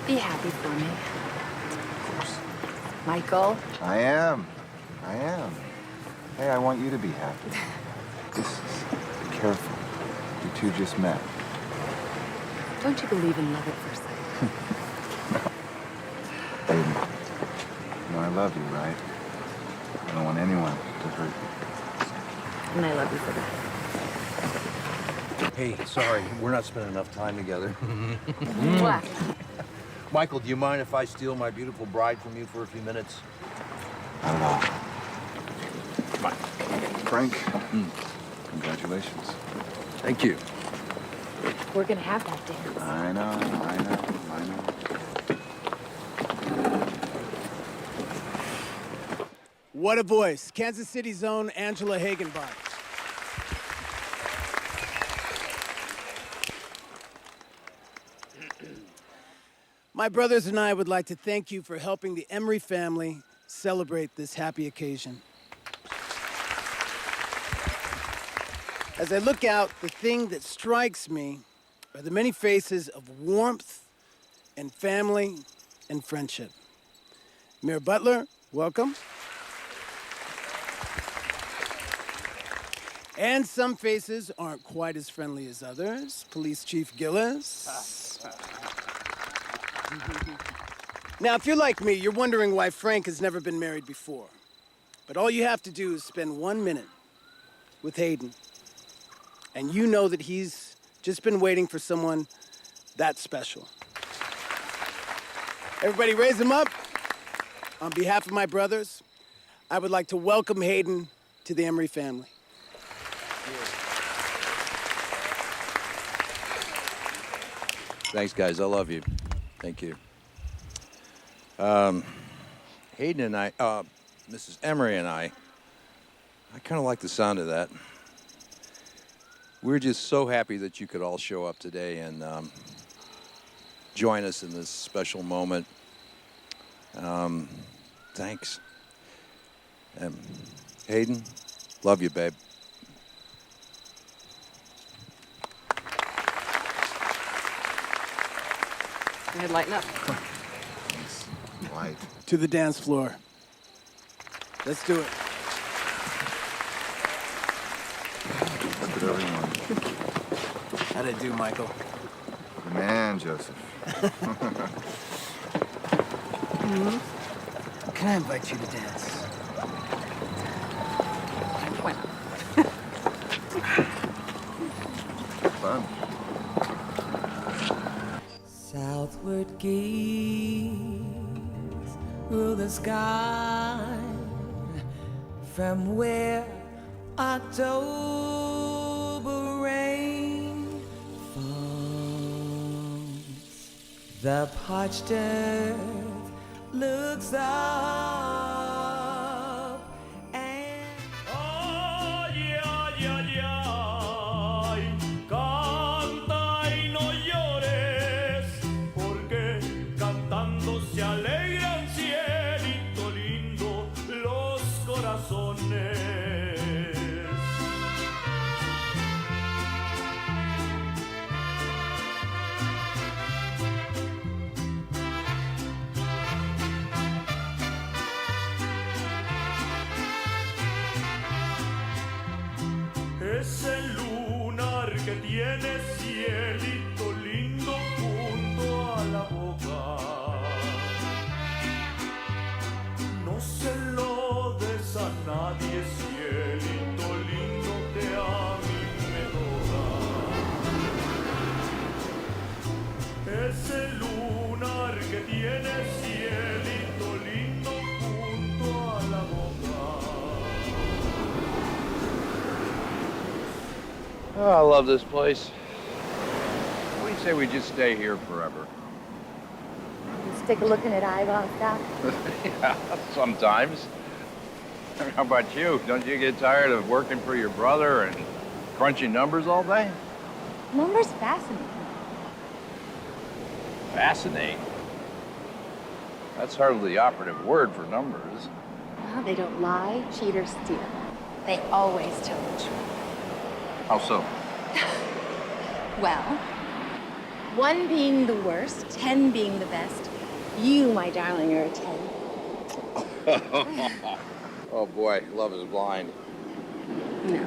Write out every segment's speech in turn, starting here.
Be happy for me. Of course. Michael? I am. I am. Hey, I want you to be happy. Just be careful. You two just met. Don't you believe in love at first sight? Hayden, you know I love you, right? I don't want anyone to hurt you. And I love you for that. Hey, sorry, we're not spending enough time together. What? Michael, do you mind if I steal my beautiful bride from you for a few minutes? Not at all. Come on. Frank, congratulations. Thank you. We're gonna have that dance. I know. What a voice. Kansas City's own Angela Hagenbach. My brothers and I would like to thank you for helping the Emery family celebrate this happy occasion. As I look out, the thing that strikes me are the many faces of warmth and family and friendship. Mayor Butler, welcome. And some faces aren't quite as friendly as others. Police Chief Gillis. Now, if you're like me, you're wondering why Frank has never been married before. But all you have to do is spend 1 minute with Hayden, and you know that he's just been waiting for someone that special. Everybody raise him up. On behalf of my brothers, I would like to welcome Hayden to the Emery family. Thanks, guys. I love you. Thank you. Hayden and I, Mrs. Emery and I kind of like the sound of that. We're just so happy that you could all show up today and join us in this special moment. Thanks. Hayden, love you, babe. Go ahead, lighten up. Thanks. Light. To the dance floor. Let's do it. Look at everyone. How'd I do, Michael? The man, Joseph. Can I invite you to dance? Why not? Fun. Southward gaze through the sky from where October rain falls. The parched earth looks up and Ay, ay, ay, ay, canta y no llores, porque cantando se alegran cielito lindo los corazones. Es el lunar que tiene cielito lindo junto a la boca. No se lo des a nadie, cielito lindo que a mí me toca. Es el lunar que tiene cielito lindo junto a la boca. Oh, I love this place. What do you say we just stay here forever? Let's take a look in at Eyeball Stop. Yeah, sometimes. How about you? Don't you get tired of working for your brother and crunching numbers all day? Numbers fascinate me. Fascinate. That's hardly the operative word for numbers. Well, they don't lie, cheat, or steal. They always tell the truth. How so? Well, 1 being the worst, 10 being the best. You, my darling, are a 10. Oh boy, love is blind. No.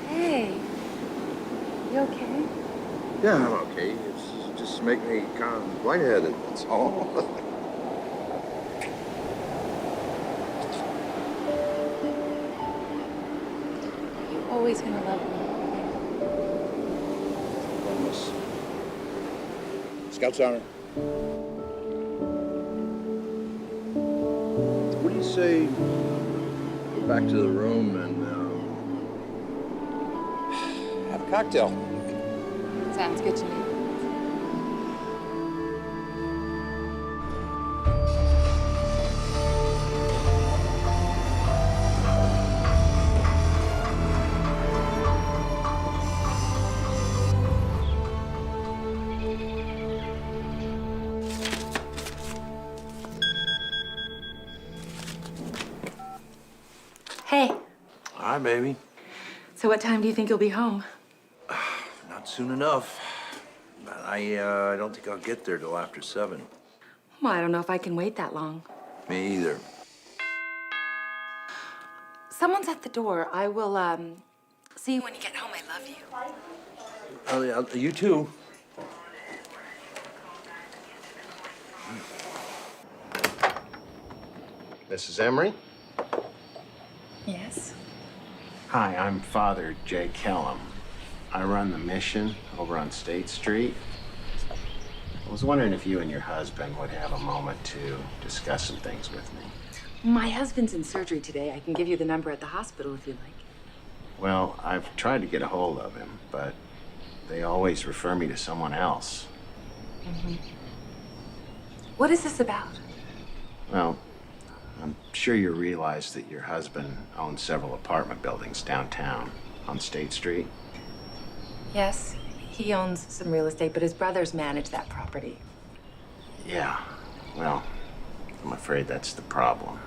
Hey, you okay? Yeah, I'm okay. It's just make me kind of lightheaded, that's all. You're always gonna love me. Scout Sergeant. What do you say go back to the room and have a cocktail? Sounds good to me. Hey, Hi, baby. so what time do you think you'll be home? Not soon enough. But I don't think I'll get there till after 7. Well, I don't know if I can wait that long. Me either. Someone's at the door. I will, see you when you get home. I love you. Oh, yeah, you too. Mrs. Emery? Yes? Hi, I'm Father Jay Kellum. I run the mission over on State Street. I was wondering if you and your husband would have a moment to discuss some things with me. My husband's in surgery today. I can give you the number at the hospital if you'd like. Well, I've tried to get a hold of him, but they always refer me to someone else. What is this about? Well, I'm sure you realize that your husband owns several apartment buildings downtown on State Street. Yes, he owns some real estate, but his brothers manage that property. Yeah, well, I'm afraid that's the problem.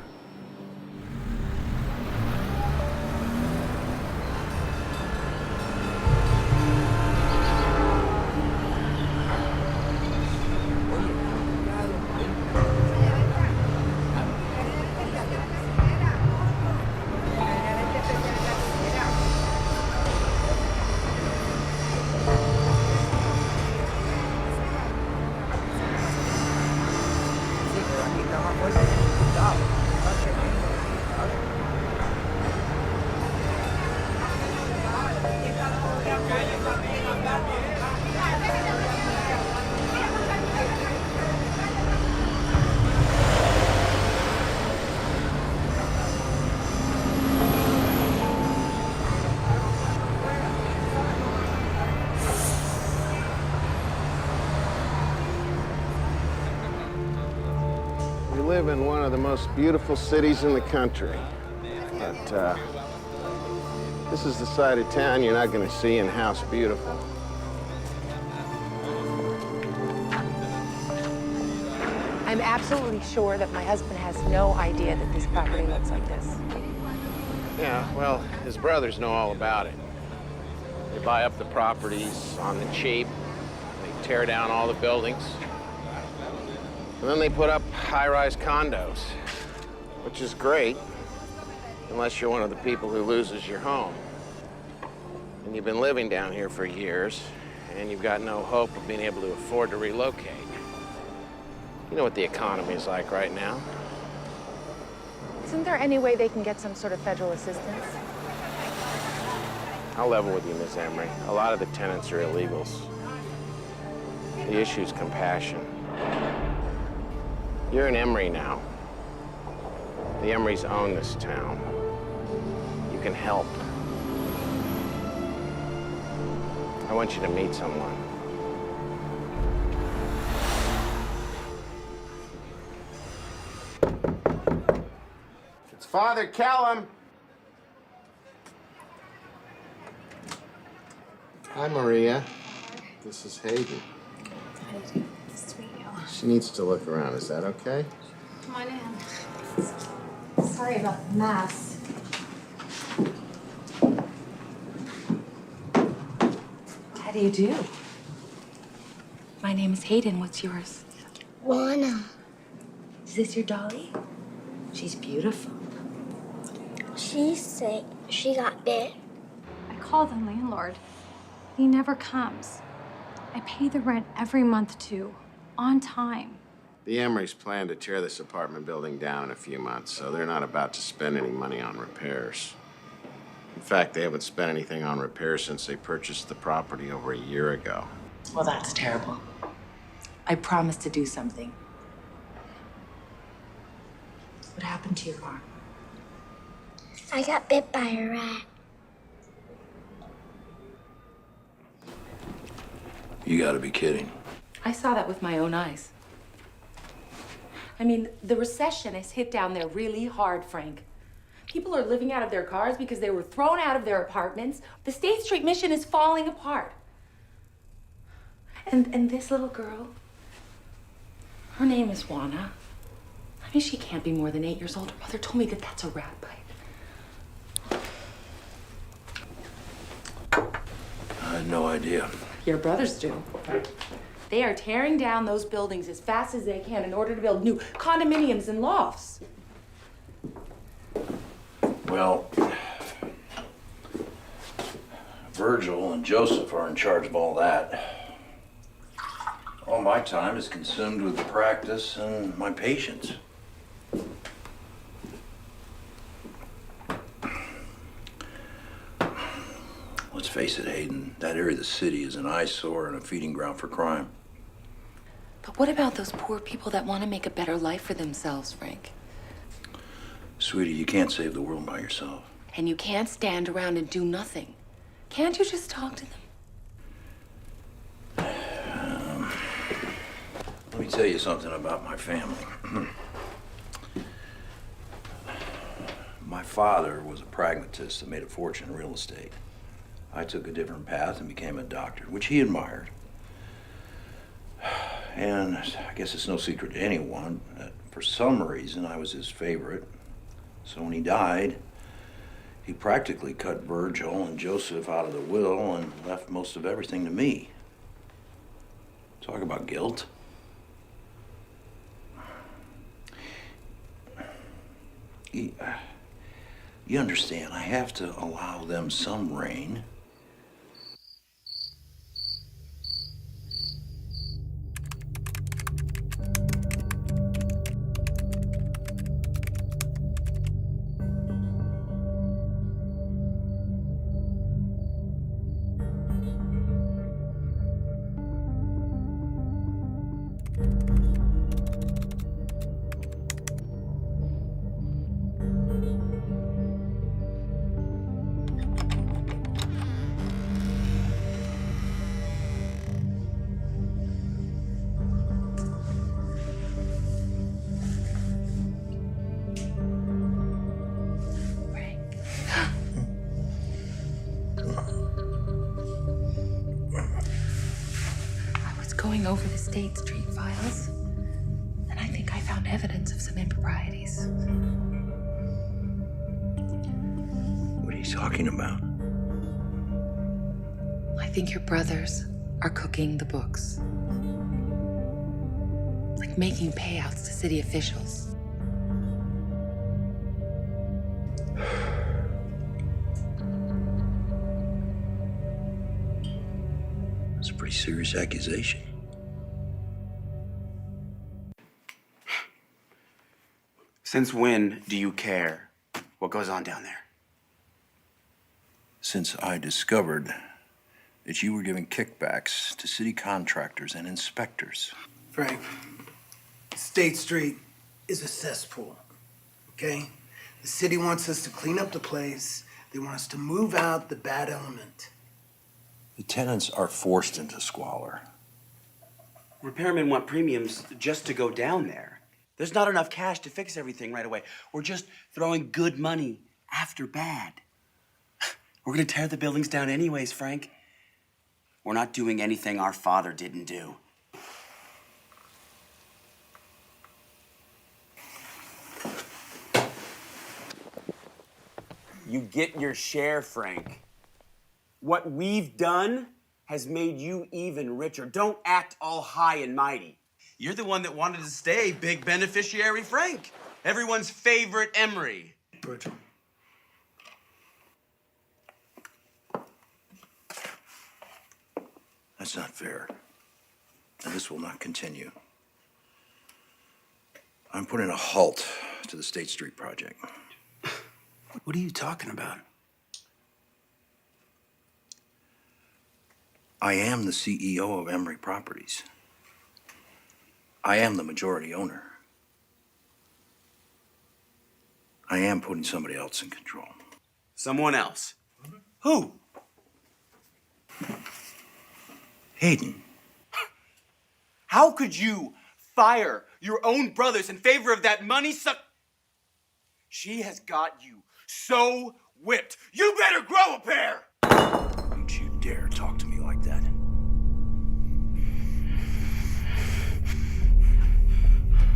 We live in one of the most beautiful cities in the country, but this is the side of town you're not going to see in House Beautiful. I'm absolutely sure that my husband has no idea that this property looks like this. Yeah, well, his brothers know all about it. They buy up the properties on the cheap, they tear down all the buildings, and then they put up high-rise condos, which is great, unless you're one of the people who loses your home. And you've been living down here for years, and you've got no hope of being able to afford to relocate. You know what the economy is like right now. Isn't there any way they can get some sort of federal assistance? I'll level with you, Miss Emery. A lot of the tenants are illegals. The issue's compassion. You're in Emery now. The Emerys own this town. You can help. I want you to meet someone. It's Father Kellum. Hi, Maria. This is Hayden. How do you do? Nice to meet you. She needs to look around. Is that okay? Come on in. Sorry about the mess. do you do? My name is Hayden. What's yours? Juana. Is this your dolly? She's beautiful. She's sick. She got bit. I call the landlord. He never comes. I pay the rent every month, too, on time. The Emerys plan to tear this apartment building down in a few months, so they're not about to spend any money on repairs. In fact, they haven't spent anything on repairs since they purchased the property over a year ago. Well, that's terrible. I promised to do something. What happened to your arm? I got bit by a rat. You gotta be kidding. I saw that with my own eyes. I mean, the recession has hit down there really hard, Frank. People are living out of their cars because they were thrown out of their apartments. The State Street mission is falling apart. And this little girl, her name is Juana. I mean, she can't be more than 8 years old. Her mother told me that that's a rat bite. I had no idea. Your brothers do. They are tearing down those buildings as fast as they can in order to build new condominiums and lofts. Well, Virgil and Joseph are in charge of all that. All my time is consumed with practice and my patients. Let's face it, Hayden, that area of the city is an eyesore and a feeding ground for crime. But what about those poor people that want to make a better life for themselves, Frank? Sweetie, you can't save the world by yourself. And you can't stand around and do nothing. Can't you just talk to them? Let me tell you something about my family. My father was a pragmatist that made a fortune in real estate. I took a different path and became a doctor, which he admired. And I guess it's no secret to anyone that for some reason I was his favorite. So when he died, he practically cut Virgil and Joseph out of the will and left most of everything to me. Talk about guilt. You understand, I have to allow them some reign. Going over the State Street files, and I think I found evidence of some improprieties. What are you talking about? I think your brothers are cooking the books. Like making payouts to city officials. That's a pretty serious accusation. Since when do you care what goes on down there? Since I discovered that you were giving kickbacks to city contractors and inspectors. Frank, State Street is a cesspool, okay? The city wants us to clean up the place. They want us to move out the bad element. The tenants are forced into squalor. Repairmen want premiums just to go down there. There's not enough cash to fix everything right away. We're just throwing good money after bad. We're gonna tear the buildings down anyways, Frank. We're not doing anything our father didn't do. You get your share, Frank. What we've done has made you even richer. Don't act all high and mighty. You're the one that wanted to stay big beneficiary Frank. Everyone's favorite Emery. Virgil. That's not fair. And this will not continue. I'm putting a halt to the State Street project. What are you talking about? I am the CEO of Emery Properties. I am the majority owner. I am putting somebody else in control. Someone else. Who? Hayden. How could you fire your own brothers in favor of that money suck? She has got you so whipped. You better grow a pair! Don't you dare talk to me like that.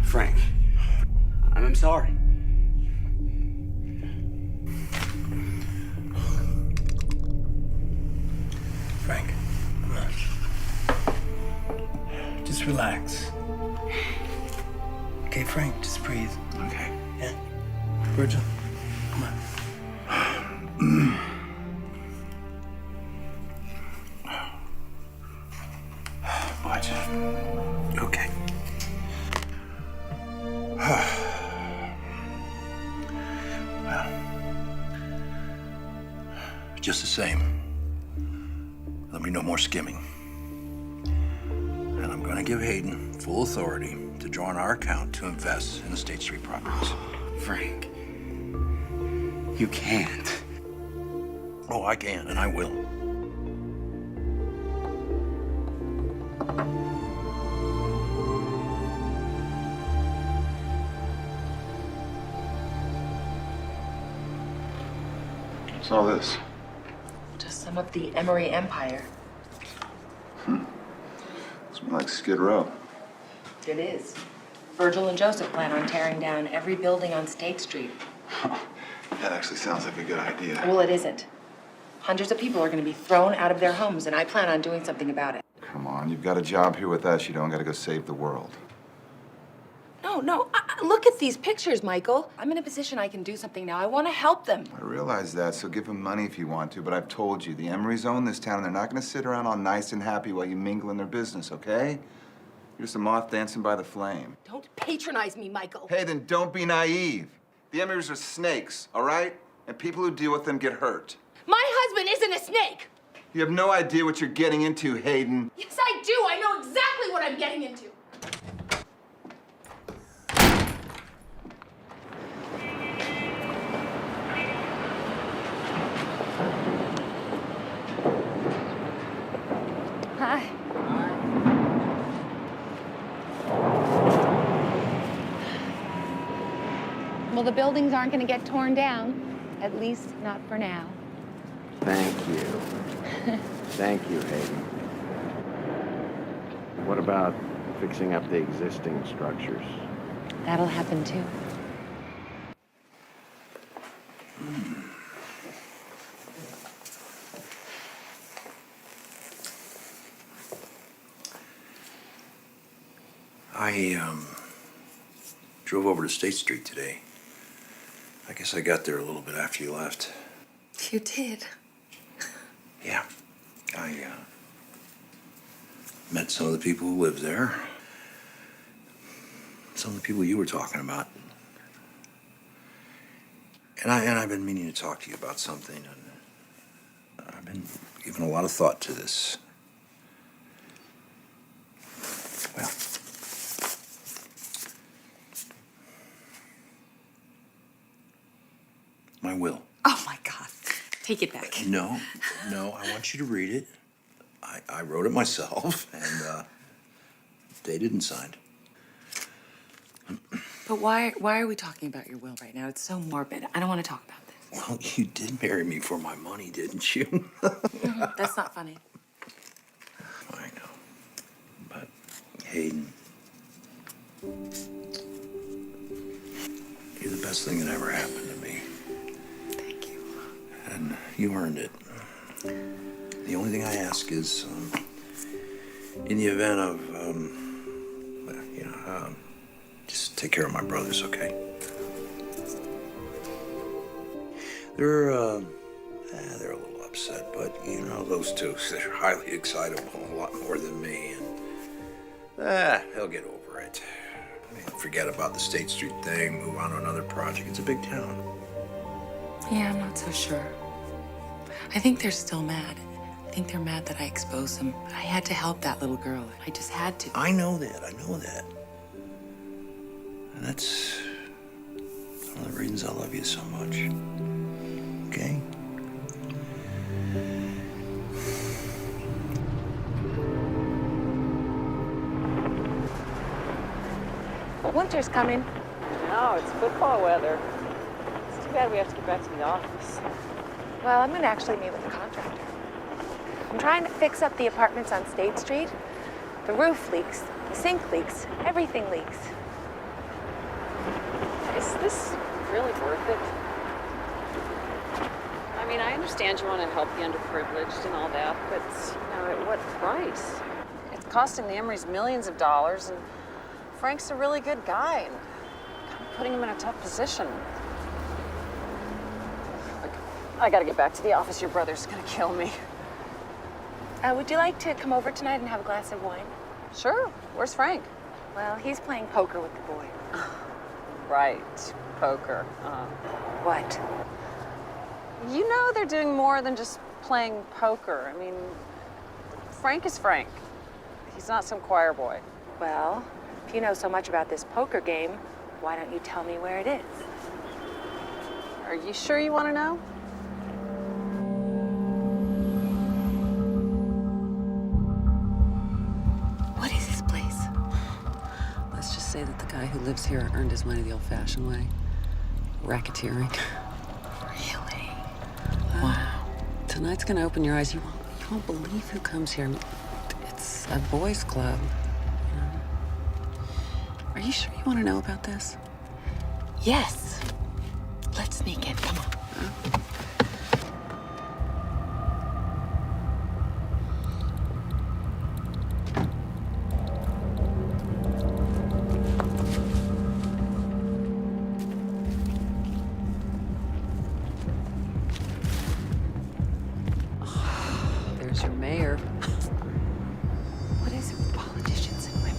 Frank, I'm sorry. Frank, come on. Just relax. Okay, Frank, just breathe. Okay. Yeah. Virgil, come on. What? Okay. Well, just the same, there'll be no more skimming. And I'm gonna give Hayden full authority to draw on our account to invest in the State Street properties. Frank, you can't. Oh, I can, and I will. What's all this? Just some of the Emery empire. It's more like Skid Row. It is. Virgil and Joseph plan on tearing down every building on State Street. That actually sounds like a good idea. Well, it isn't. Hundreds of people are going to be thrown out of their homes, and I plan on doing something about it. Come on, you've got a job here with us. You don't got to go save the world. No. Look at these pictures, Michael. I'm in a position I can do something now. I want to help them. I realize that, so give them money if you want to, but I've told you, the Emerys own this town, and they're not going to sit around all nice and happy while you mingle in their business, okay? You're just a moth dancing by the flame. Don't patronize me, Michael. Hey, then don't be naive. The Emerys are snakes, all right? And people who deal with them get hurt. My husband isn't a snake. You have no idea what you're getting into, Hayden. Yes, I do. I know exactly what I'm getting into. Hi. Well, the buildings aren't going to get torn down. At least not for now. Thank you. Thank you, Hayden. What about fixing up the existing structures? That'll happen too. I drove over to State Street today. I guess I got there a little bit after you left. You did. Yeah. I met some of the people who live there. Some of the people you were talking about. And I've been meaning to talk to you about something, and I've been giving a lot of thought to this. Well, my will. Oh, my God. Take it back. No, I want you to read it. I wrote it myself, and dated and signed. But why are we talking about your will right now? It's so morbid. I don't want to talk about this. Well, you did marry me for my money, didn't you? That's not funny. I know. But, Hayden, you're the best thing that ever happened to me. Thank you. And you earned it. The only only thing I ask is, in the event of, just take care of my brothers, okay? They're a little upset, but you know, those two, they're highly excitable, a lot more than me, and they'll get over it. I mean, forget about the State Street thing, move on to another project. It's a big town. Yeah, I'm not so sure. I think they're still mad. I think they're mad that I exposed them. I had to help that little girl. I just had to. I know that. And that's one of the reasons I love you so much. Okay? Winter's coming. No, it's football weather. It's too bad we have to get back to the office. Well, I'm gonna actually meet with the contractor. I'm trying to fix up the apartments on State Street. The roof leaks, the sink leaks, everything leaks. Is this really worth it? I mean, I understand you want to help the underprivileged and all that, but, at what price? It's costing the Emerys millions of dollars, and Frank's a really good guy, and I'm putting him in a tough position. Look, I gotta get back to the office. Your brother's gonna kill me. Would you like to come over tonight and have a glass of wine? Sure. Where's Frank? Well, he's playing poker with the boy. Right. Poker. What? You know they're doing more than just playing poker. I mean, Frank is Frank. He's not some choir boy. Well, if you know so much about this poker game, why don't you tell me where it is? Are you sure you want to know? What is this place? Let's just say that the guy who lives here earned his money the old-fashioned way. Racketeering. Really? Wow. Tonight's gonna open your eyes. You won't believe who comes here. It's a boys' club. Are you sure you want to know about this? Yes. Let's sneak in. Come on. There's your mayor. What is it with politicians and women?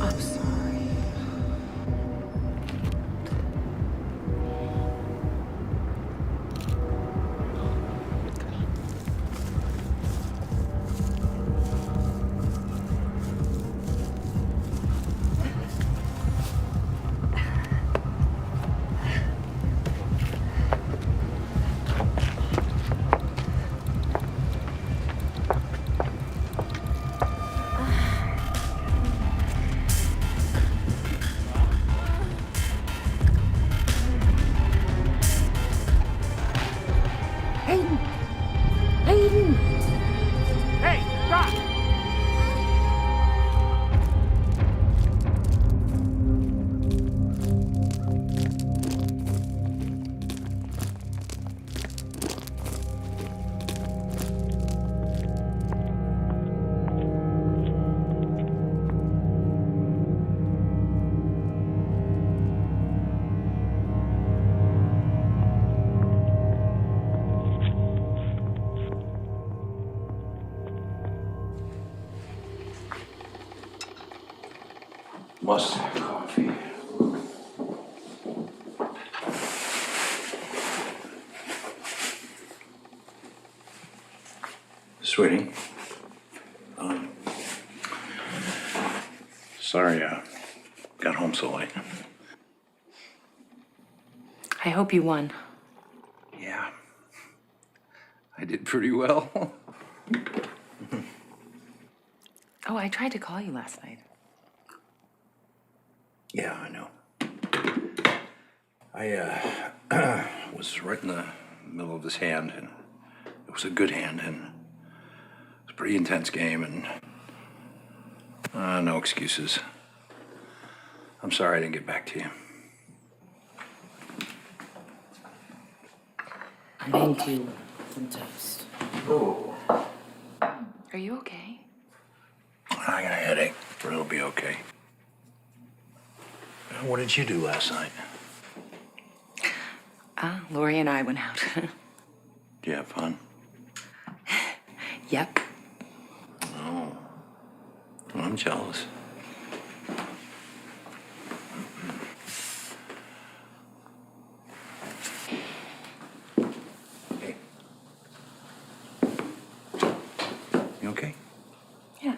I'm sorry. Must have coffee. Sweetie. Sorry I got home so late. I hope you won. Yeah. I did pretty well. Oh, I tried to call you last night. Yeah, I know. I was right in the middle of this hand, and it was a good hand, and it was a pretty intense game, and no excuses. I'm sorry I didn't get back to you. I'm into some toast. Oh. Are you okay? I got a headache, but it'll be okay. What did you do last night? Lori and I went out. Did you have fun? Yep. Oh. Well, I'm jealous. Hey. You okay? Yeah.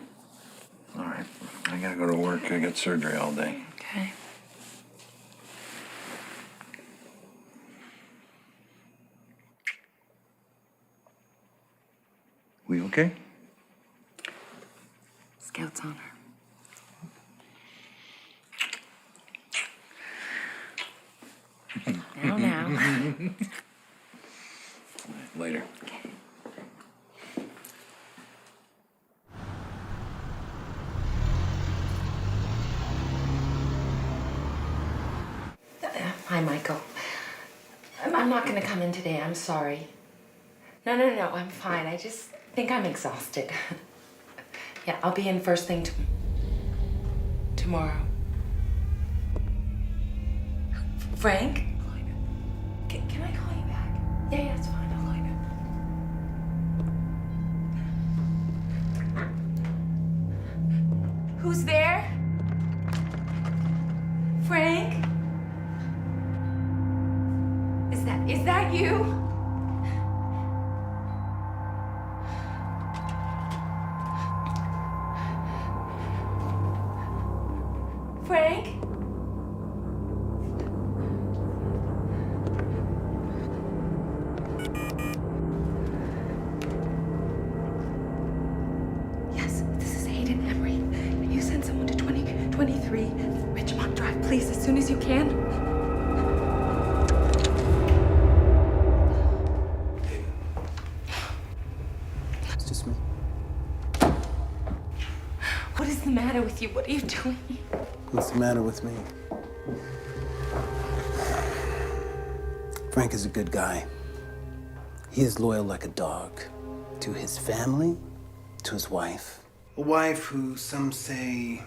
All right. I gotta go to work. I got surgery all day. Okay. We okay? Scout's honor. Now. Later. Hi, Michael. I'm not gonna come in today. I'm sorry. No, I'm fine. I just think I'm exhausted. Yeah, I'll be in first thing tomorrow. Frank? Can I call you back? Yeah, it's fine. I'll call you back. Who's there? Frank? Is that you? Frank? Yes, this is Hayden Emery. Can you send someone to 2023 Richmond Drive, please, as soon as you can? It's just me. What is the matter with you? What are you doing? What's the matter with me? Frank is a good guy. He is loyal like a dog to his family, to his wife. A wife who some say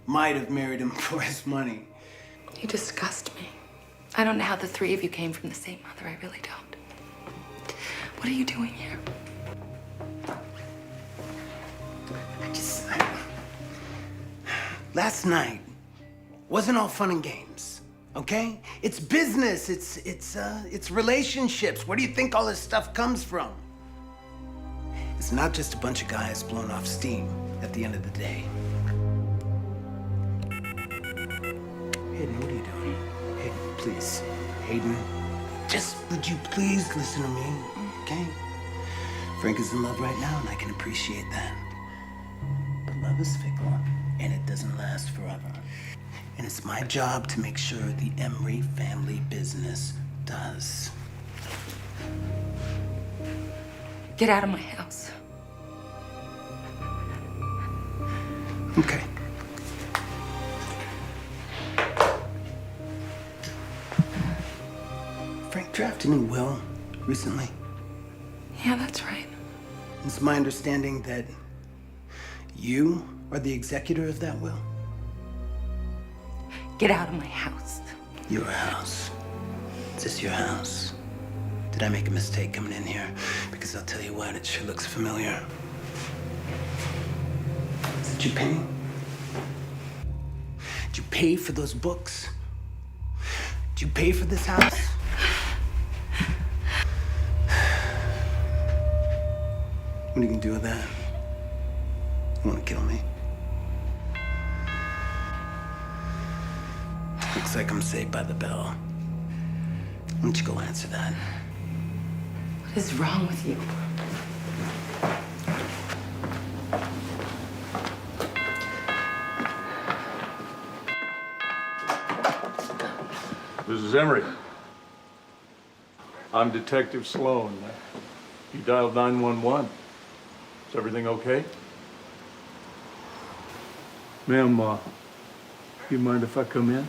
might have married him for his money. You disgust me. I don't know how the three of you came from the same mother. I really don't. What are you doing here? Last night wasn't all fun and games, okay? It's business, it's relationships. Where do you think all this stuff comes from? It's not just a bunch of guys blowing off steam at the end of the day. Hayden, what are you doing? Hayden, please. Hayden, just would you please listen to me, okay? Frank is in love right now, and I can appreciate that. But love is fickle, and it doesn't last forever. And it's my job to make sure the Emery family business does. Get out of my house. Okay. Frank drafted me a will recently. Yeah, that's right. It's my understanding that you are the executor of that will. Get out of my house. Your house. Is this your house? Did I make a mistake coming in here? Because I'll tell you what, it sure looks familiar. Did you pay? Did you pay for those books? Did you pay for this house? What are you gonna do with that? You wanna kill me? Looks like I'm saved by the bell. Why don't you go answer that? What is wrong with you? Mrs. Emery. I'm Detective Sloan. You dialed 911. Is everything okay? Ma'am, you mind if I come in?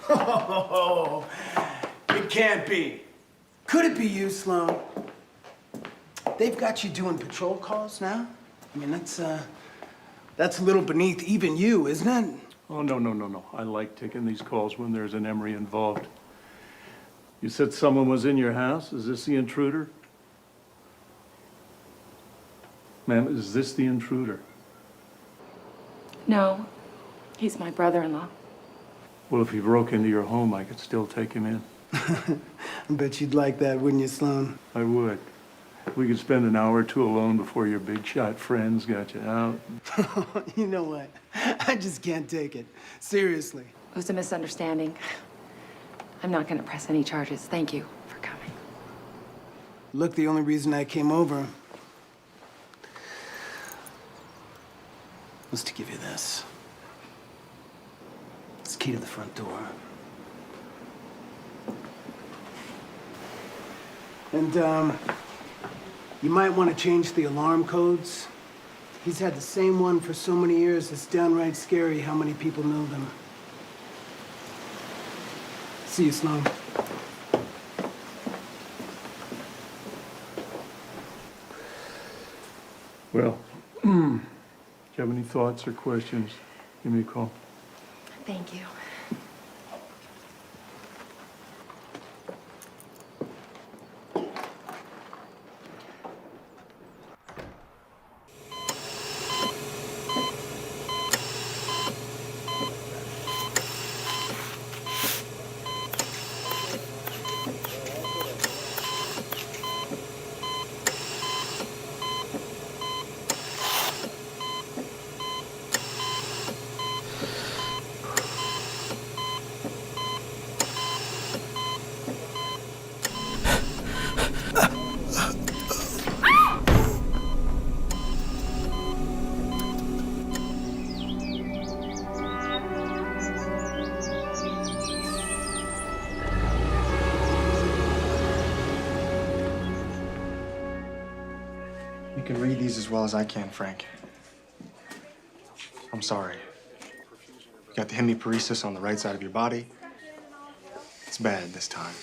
Oh, it can't be. Could it be you, Sloan? They've got you doing patrol calls now? I mean, that's a little beneath even you, isn't it? Oh, no. I like taking these calls when there's an Emery involved. You said someone was in your house? Is this the intruder? Ma'am, is this the intruder? No, he's my brother-in-law. Well, if he broke into your home, I could still take him in. I bet you'd like that, wouldn't you, Sloan? I would. We could spend an hour or two alone before your big shot friends got you out. You know what? I just can't take it. Seriously. It was a misunderstanding. I'm not gonna press any charges. Thank you for coming. Look, the only reason I came over was to give you this. It's the key to the front door. And, you might want to change the alarm codes. He's had the same one for so many years, it's downright scary how many people know them. See you, Sloan. Well, do you have any thoughts or questions? Give me a call. Thank you. You can read these as well as I can, Frank. I'm sorry. You got the hemiparesis on the right side of your body. It's bad this time.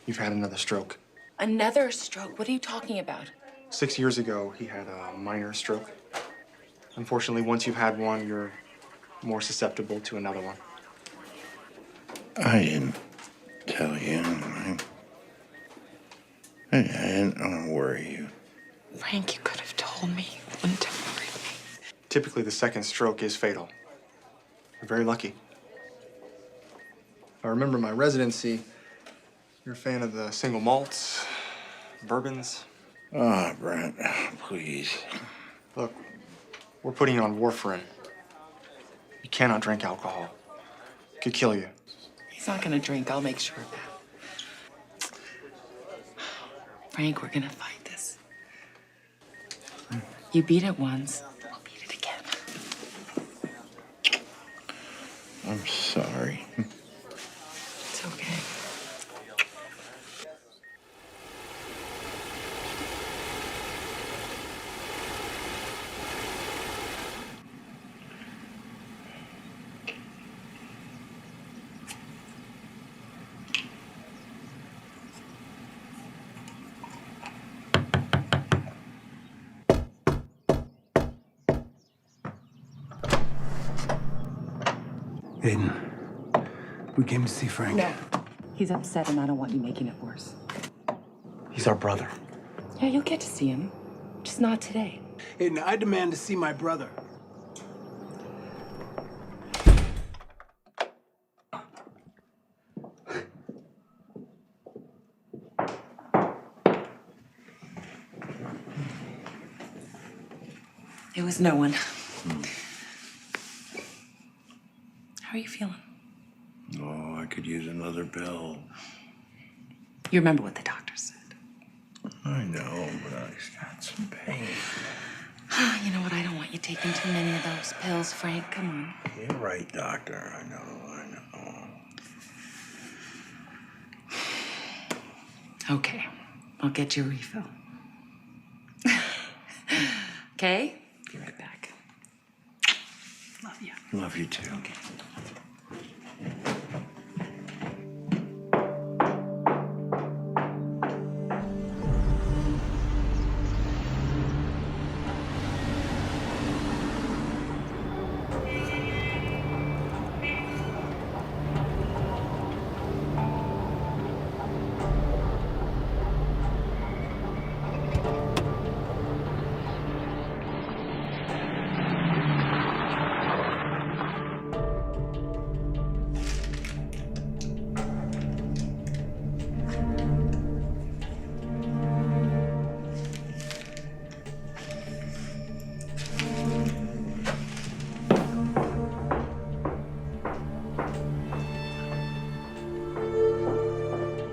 You've had another stroke. Another stroke? What are you talking about? 6 years ago, he had a minor stroke. Unfortunately, once you've had one, you're more susceptible to another one. I didn't tell you anything. I didn't want to worry you. Frank, you could have told me. You wouldn't have worried me. Typically, the second stroke is fatal. You're very lucky. I remember my residency. You're a fan of the single malts, bourbons. Ah, Brent, please. Look, we're putting you on warfarin. You cannot drink alcohol. It could kill you. He's not gonna drink. I'll make sure of that. Frank, we're gonna fight this. You beat it once, we'll beat it again. I'm sorry. It's okay. Aiden, we came to see Frank. No. He's upset and I don't want you making it worse. He's our brother. Yeah, you'll get to see him. Just not today. Aiden, I demand to see my brother. It was no one. How are you feeling? Oh, I could use another pill. You remember what the doctor said? I know, but I got some pain. You know what? I don't want you taking too many of those pills, Frank. Come on. You're right, Doctor. I know. Okay. I'll get you a refill. Okay? Be right back. Love you. Love you too. Okay.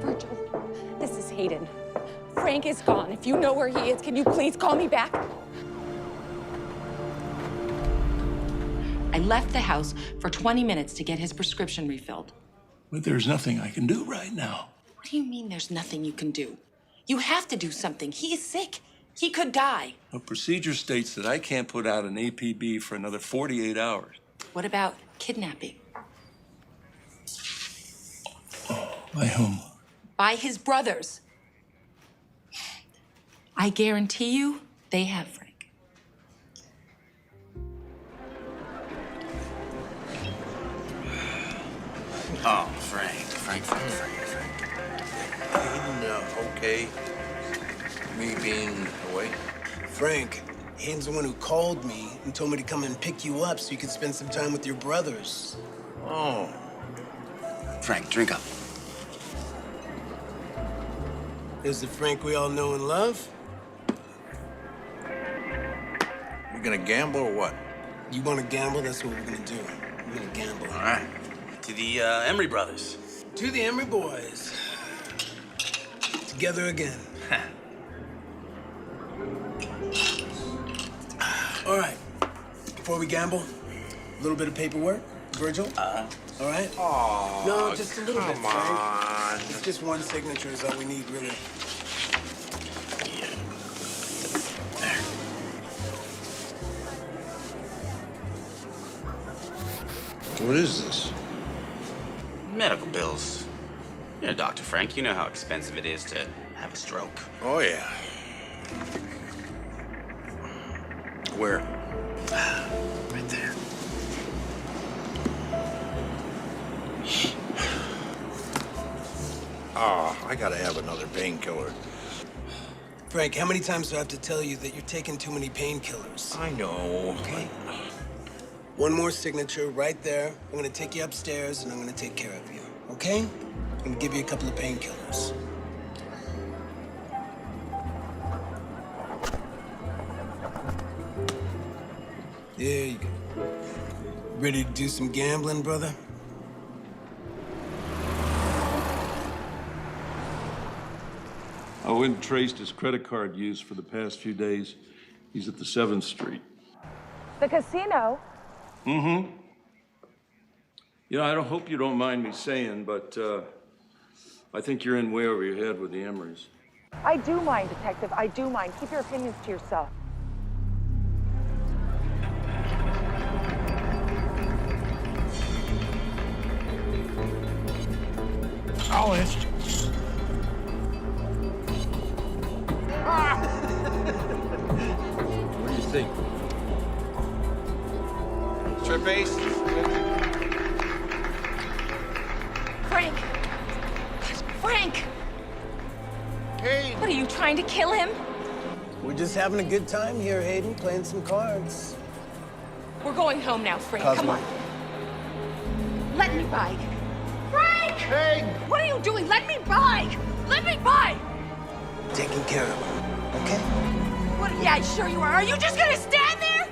Virgil, this is Hayden. Frank is gone. If you know where he is, can you please call me back? I left the house for 20 minutes to get his prescription refilled. But there's nothing I can do right now. What do you mean there's nothing you can do? You have to do something. He is sick. He could die. A procedure states that I can't put out an APB for another 48 hours. What about kidnapping? By whom? By his brothers. I guarantee you, they have Frank. Oh, Frank. Okay. Me being away. Frank, Hayden's the one who called me and told me to come and pick you up so you could spend some time with your brothers. Oh. Frank, drink up. There's the Frank we all know and love. You gonna gamble or what? You want to gamble? That's what we're gonna do. We're gonna gamble. All right. To the Emery brothers. To the Emery boys. Together again. All right. Before we gamble, a little bit of paperwork. Virgil? All right? Oh, No, just a little bit, come Frank. on. It's just one signature is all we need, really. What is this? Medical bills. You're a doctor, Frank. You know how expensive it is to have a stroke. Oh, yeah. Where? Right there. Oh, I gotta have another painkiller. Frank, how many times do I have to tell you that you're taking too many painkillers? I know. Okay. One more signature right there. I'm gonna take you upstairs and I'm gonna take care of you, okay? I'm gonna give you a couple of painkillers. There you go. Ready to do some gambling, brother? I went and traced his credit card use for the past few days. He's at the 7th Street. The casino? Mm-hmm. You know, I don't hope you don't mind me saying, but I think you're in way over your head with the Emerys. I do mind, Detective. I do mind. Keep your opinions to yourself. I'll answer. What do you think? Trip ace? Frank! Frank! Hey! What are you trying to kill him? We're just having a good time here, Hayden, playing some cards. We're going home now, Frank. Cosmo. Come on. Let me by. Frank! Hey! What are you doing? Let me by! Let me by! Taking care of him, okay? What? Yeah, sure you are. Are you just gonna stand there?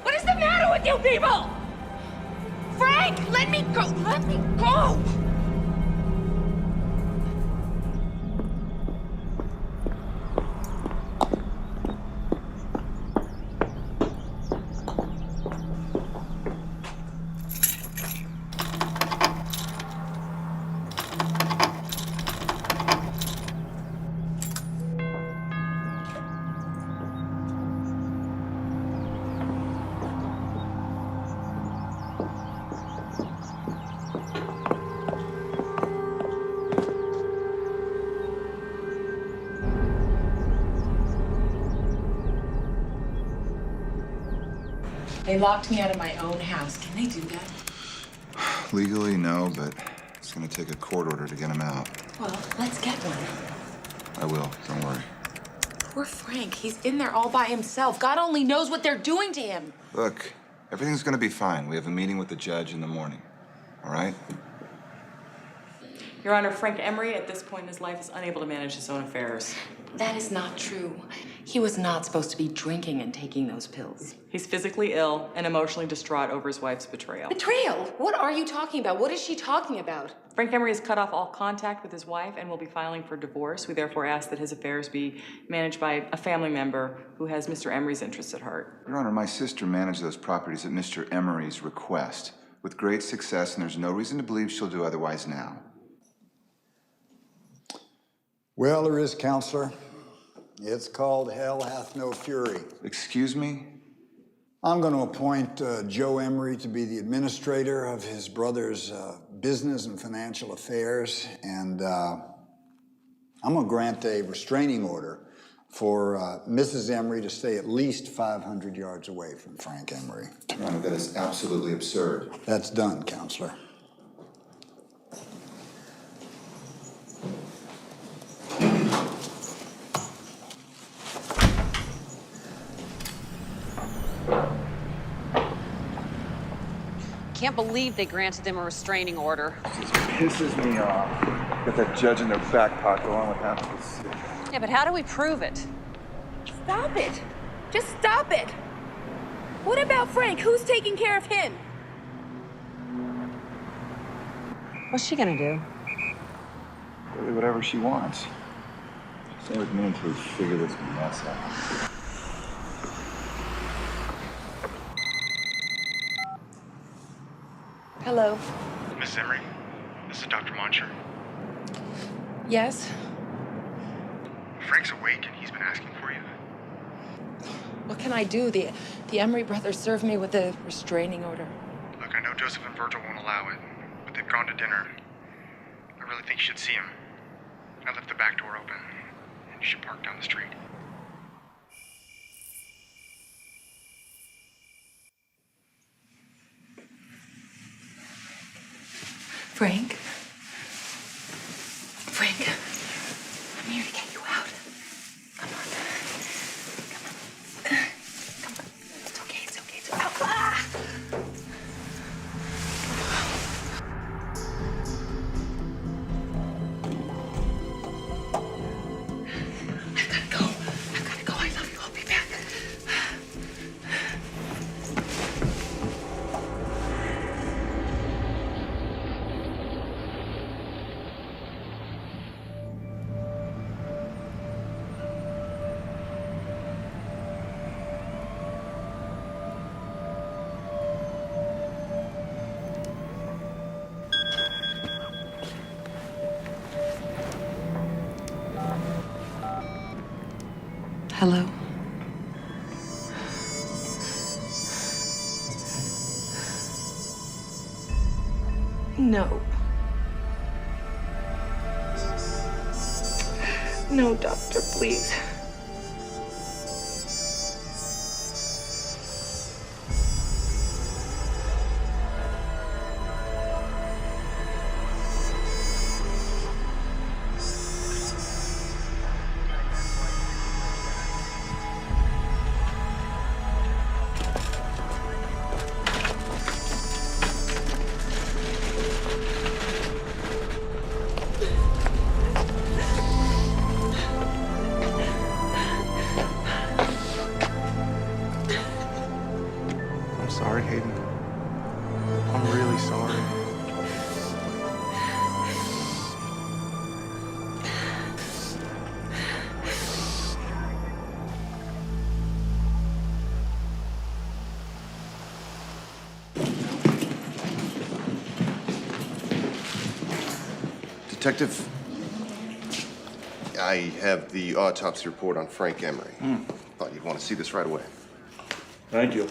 What is the matter with you people? Frank, let me go. Let me go. They locked me out of my own house. Can they do that? Legally, no, but it's gonna take a court order to get him out. Well, let's get one. I will, don't worry. Poor Frank. He's in there all by himself. God only knows what they're doing to him. Look, everything's gonna be fine. We have a meeting with the judge in the morning, all right? Your Honor, Frank Emery, at this point in his life, is unable to manage his own affairs. That is not true. He was not supposed to be drinking and taking those pills. He's physically ill and emotionally distraught over his wife's betrayal. Betrayal? What are you talking about? What is she talking about? Frank Emery has cut off all contact with his wife and will be filing for divorce. We therefore ask that his affairs be managed by a family member who has Mr. Emery's interests at heart. Your Honor, my sister managed those properties at Mr. Emery's request with great success, and there's no reason to believe she'll do otherwise now. Well, there is, Counselor. It's called Hell Hath No Fury. Excuse me? I'm going to appoint Joe Emery to be the administrator of his brother's business and financial affairs, and I'm going to grant a restraining order for Mrs. Emery to stay at least 500 yards away from Frank Emery. Your Honor, that is absolutely absurd. That's done, Counselor. Can't believe they granted them a restraining order. This pisses me off. Got that judge in their back pocket along with half of the city. Yeah, but how do we prove it? Stop it. Just stop it. What about Frank? Who's taking care of him? What's she gonna do? Really, whatever she wants. Stay with me until we figure this mess out. Hello. Miss Emery, this is Dr. Moncher. Yes? Frank's awake and he's been asking for you. What can I do? The Emery brothers served me with a restraining order. Look, I know Joseph and Virgil won't allow it, but they've gone to dinner. I really think you should see him. I left the back door open, and you should park down the street. Frank? Frank, I'm here to get you out. Come on. Come on. Come on. It's okay, it's okay, it's okay. Ah! I've gotta go. I love you. I'll be back. Hello? No. No, doctor, please. I'm sorry, Hayden. I'm really sorry. Detective, I have the autopsy report on Frank Emery. Thought you'd want to see this right away. Thank you.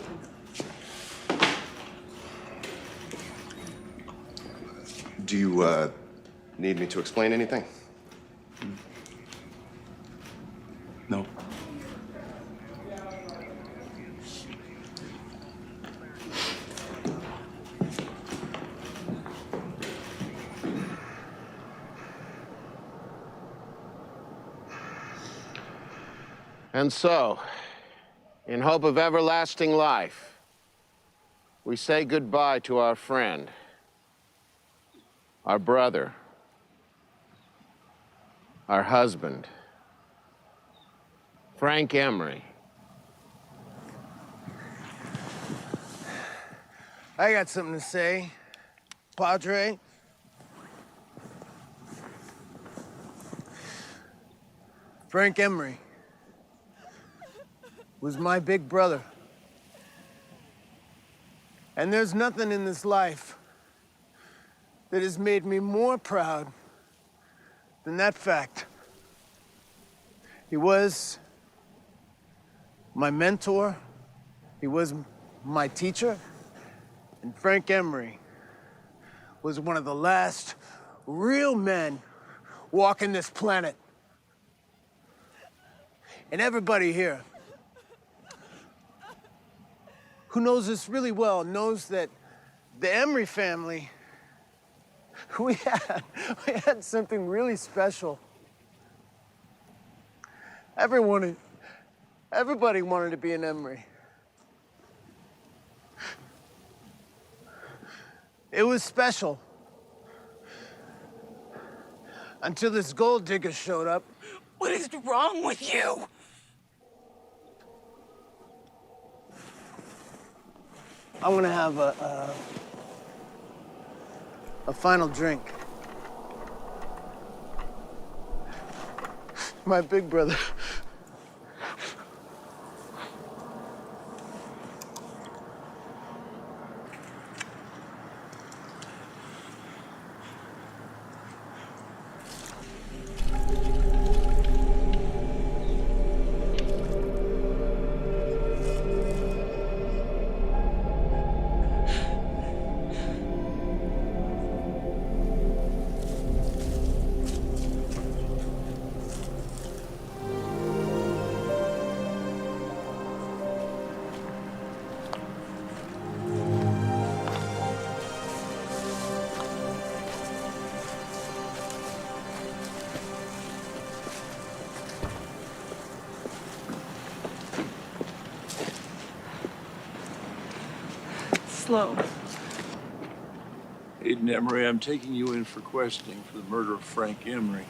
Do you need me to explain anything? No. And so, in hope of everlasting life, we say goodbye to our friend, our brother, our husband, Frank Emery. I got something to say, Padre. Frank Emery was my big brother. And there's nothing in this life that has made me more proud than that fact. He was my mentor, he was my teacher, and Frank Emery was one of the last real men walking this planet. And everybody here who knows us really well knows that the Emery family, we had something really special. Everybody wanted to be an Emery. It was special until this gold digger showed up. What is wrong with you? I'm gonna have a final drink. My big brother. Slow. Hayden Emery, I'm taking you in for questioning for the murder of Frank Emery.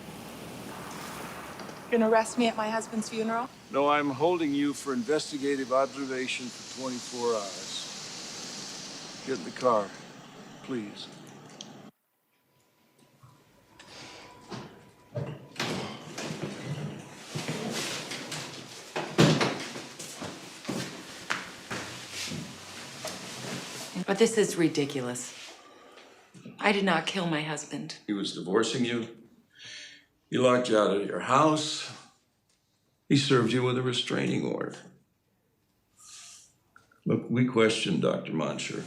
You're gonna arrest me at my husband's funeral? No, I'm holding you for investigative observation for 24 hours. Get in the car, please. But this is ridiculous. I did not kill my husband. He was divorcing you. He locked you out of your house. He served you with a restraining order. Look, we questioned Dr. Monsher.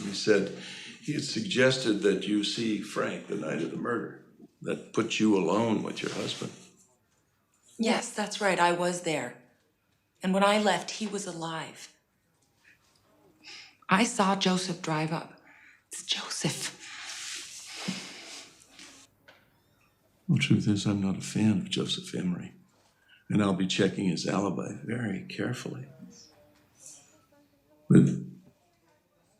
He said he had suggested that you see Frank the night of the murder. That put you alone with your husband. Yes, that's right. I was there. And when I left, he was alive. I saw Joseph drive up. It's Joseph. The truth is, I'm not a fan of Joseph Emery. And I'll be checking his alibi very carefully. But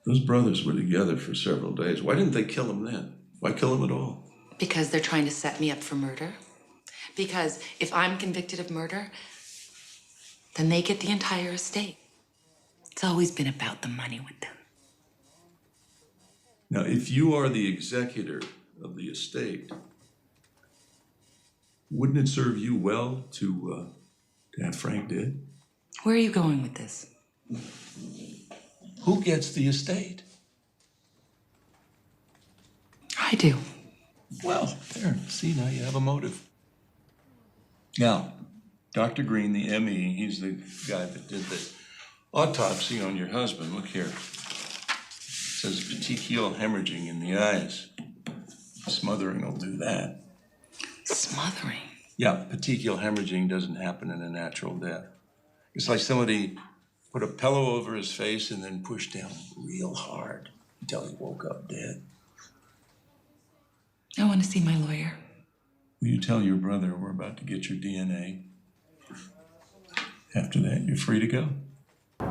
those brothers were together for several days. Why didn't they kill him then? Why kill him at all? Because they're trying to set me up for murder. Because if I'm convicted of murder, then they get the entire estate. It's always been about the money with them. Now, if you are the executor of the estate, wouldn't it serve you well to have Frank dead? Where are you going with this? Who gets the estate? I do. Well, there. See, now you have a motive. Now, Dr. Green, the ME, he's the guy that did the autopsy on your husband. Look here. It says petechial hemorrhaging in the eyes. Smothering will do that. Smothering? Yeah, petechial hemorrhaging doesn't happen in a natural death. It's like somebody put a pillow over his face and then pushed down real hard until he woke up dead. I want to see my lawyer. Will you tell your brother we're about to get your DNA? After that, you're free to go. The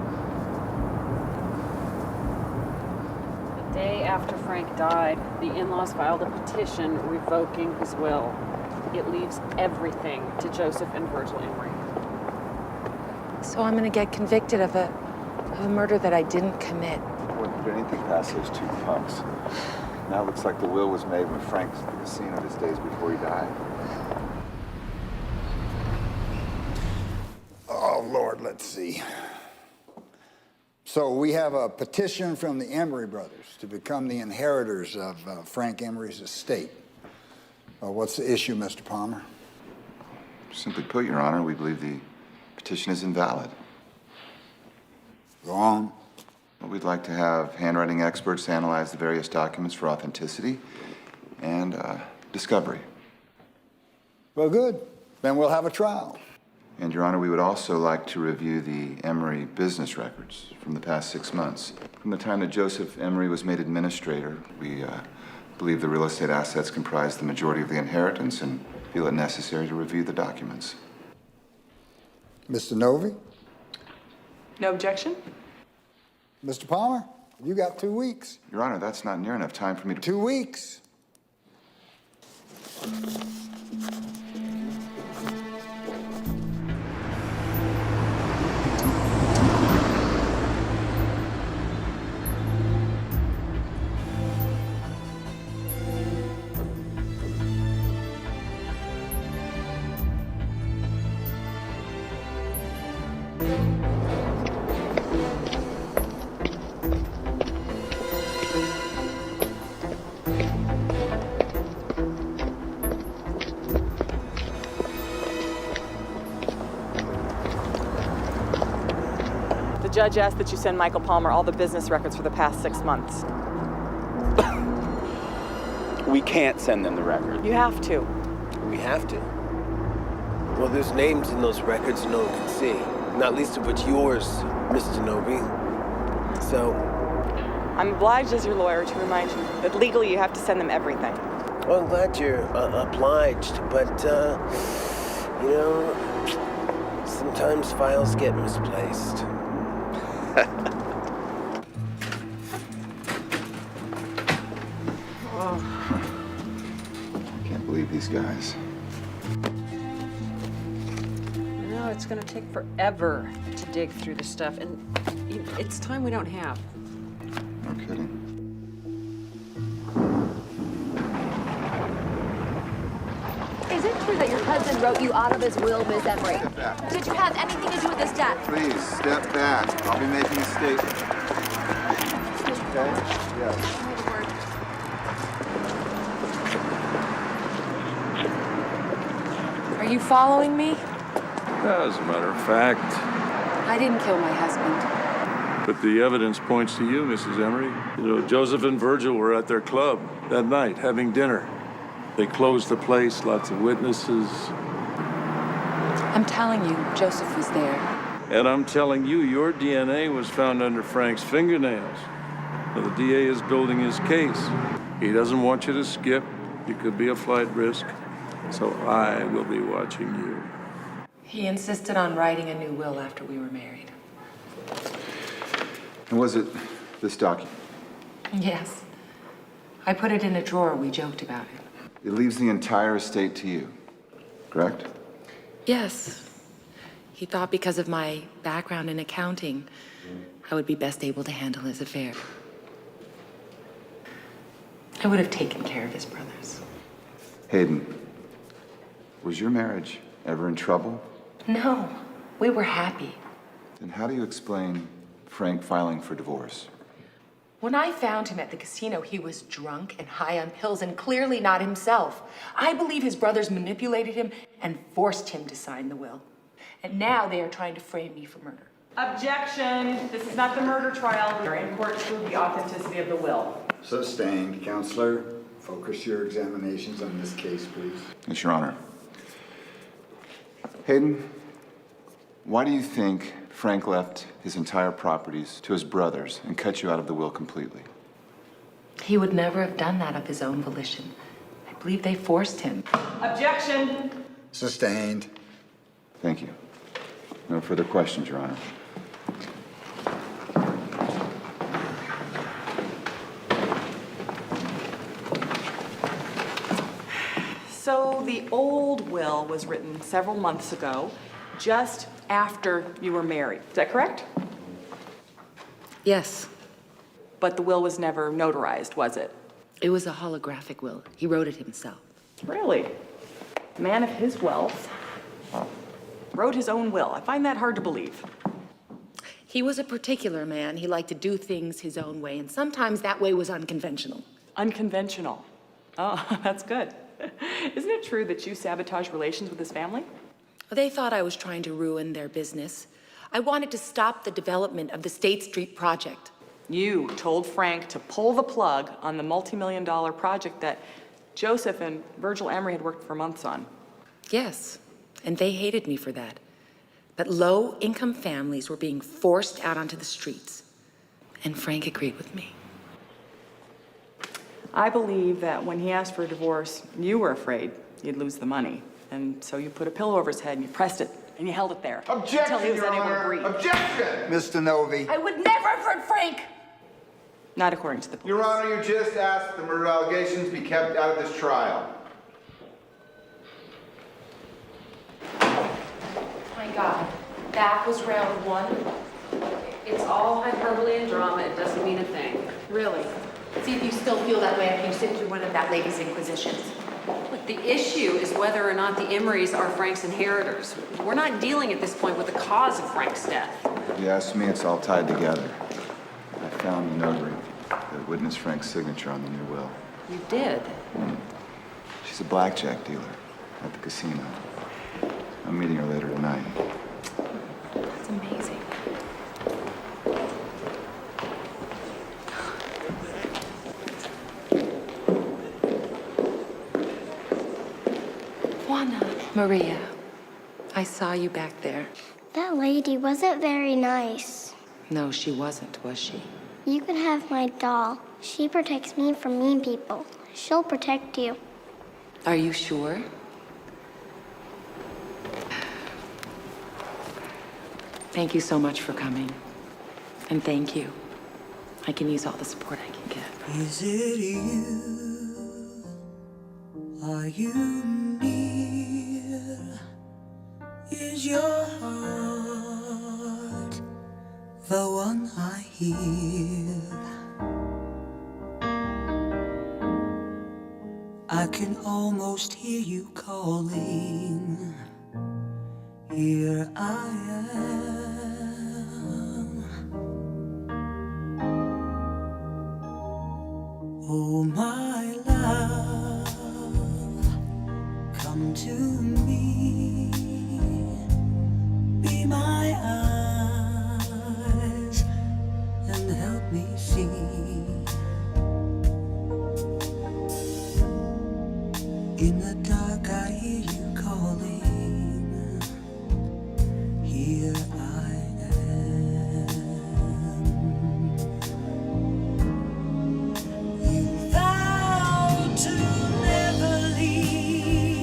day after Frank died, the in-laws filed a petition revoking his will. It leaves everything to Joseph and Virgil Emery. So I'm gonna get convicted of a murder that I didn't commit. Wouldn't put anything past those two punks. Now it looks like the will was made when Frank was at the casino his days before he died. Oh, Lord, let's see. So we have a petition from the Emery brothers to become the inheritors of Frank Emery's estate. What's the issue, Mr. Palmer? Simply put, Your Honor, we believe the petition is invalid. Go on. Well, we'd like to have handwriting experts analyze the various documents for authenticity and discovery. Well, good. Then we'll have a trial. And, Your Honor, we would also like to review the Emery business records from the past 6 months. From the time that Joseph Emery was made administrator, we believe the real estate assets comprise the majority of the inheritance and feel it necessary to review the documents. Mr. Novi? No objection? Mr. Palmer, you got 2 weeks. Your Honor, that's not near enough time for me to... 2 weeks. The judge asked that you send Michael Palmer all the business records for the past 6 months. We can't send them the record. You have to. We have to. Well, there's names in those records no one can see, not least of which yours, Mr. Novi. So, I'm obliged as your lawyer to remind you that legally you have to send them everything. well, I'm glad you're obliged, but, you know, sometimes files get misplaced. I can't believe these guys. No, it's gonna take forever to dig through the stuff, and it's time we don't have. No kidding. Is it true that your husband wrote you out of his will, Ms. Emery? Step back. Did you have anything to do with this death? Please, step back. I'll be making a statement. Okay? Yes. Are you following me? As a matter of fact, I didn't kill my husband. but the evidence points to you, Mrs. Emery. You know, Joseph and Virgil were at their club that night having dinner. They closed the place, lots of witnesses. I'm telling you, Joseph was there. And I'm telling you, your DNA was found under Frank's fingernails. Now, the DA is building his case. He doesn't want you to skip. You could be a flight risk. So I will be watching you. He insisted on writing a new will after we were married. And was it this document? Yes. I put it in a drawer. We joked about it. It leaves the entire estate to you, correct? Yes. He thought because of my background in accounting, I would be best able to handle his affair. I would have taken care of his brothers. Hayden, was your marriage ever in trouble? No, we were happy. Then how do you explain Frank filing for divorce? When I found him at the casino, he was drunk and high on pills and clearly not himself. I believe his brothers manipulated him and forced him to sign the will. And now they are trying to frame me for murder. Objection. This is not the murder trial. We are in court to prove the authenticity of the will. Sustained. Counselor, focus your examinations on this case, please. Yes, Your Honor. Hayden, why do you think Frank left his entire properties to his brothers and cut you out of the will completely? He would never have done that of his own volition. I believe they forced him. Objection. Sustained. Thank you. No further questions, Your Honor. So the old will was written several months ago, just after you were married. Is that correct? Yes. But the will was never notarized, was it? It was a holographic will. He wrote it himself. Really? A man of his wealth wrote his own will. I find that hard to believe. He was a particular man. He liked to do things his own way, and sometimes that way was unconventional. Unconventional. Oh, that's good. Isn't it true that you sabotaged relations with his family? They thought I was trying to ruin their business. I wanted to stop the development of the State Street project. You told Frank to pull the plug on the multi-million-dollar project that Joseph and Virgil Emery had worked for months on. Yes, and they hated me for that. But low-income families were being forced out onto the streets, and Frank agreed with me. I believe that when he asked for a divorce, you were afraid you'd lose the money. And so you put a pillow over his head and you pressed it and you held it there. Until he was unable to breathe. Objection! Mr. Novi. I would never have hurt Frank! Not according to the police. Your Honor, you just asked that the murder allegations be kept out of this trial. My God, that was round one. It's all hyperbole and drama. It doesn't mean a thing. Really? See if you still feel that way after you sit through one of that lady's inquisitions. Look, the issue is whether or not the Emerys are Frank's inheritors. We're not dealing at this point with the cause of Frank's death. If you ask me, it's all tied together. I found the notary that witnessed Frank's signature on the new will. You did? She's a blackjack dealer at the casino. I'm meeting her later tonight. That's amazing. Juana. Maria, I saw you back there. That lady wasn't very nice. No, she wasn't, was she? You can have my doll. She protects me from mean people. She'll protect you. Are you sure? Thank you so much for coming. And thank you. I can use all the support I can get. Is it you? Are you near? Is your heart the one I hear? I can almost hear you calling. Here I am. Oh, my love, come to me. Be my eyes and help me see. In the dark I hear you calling. Here I am. You vowed to never leave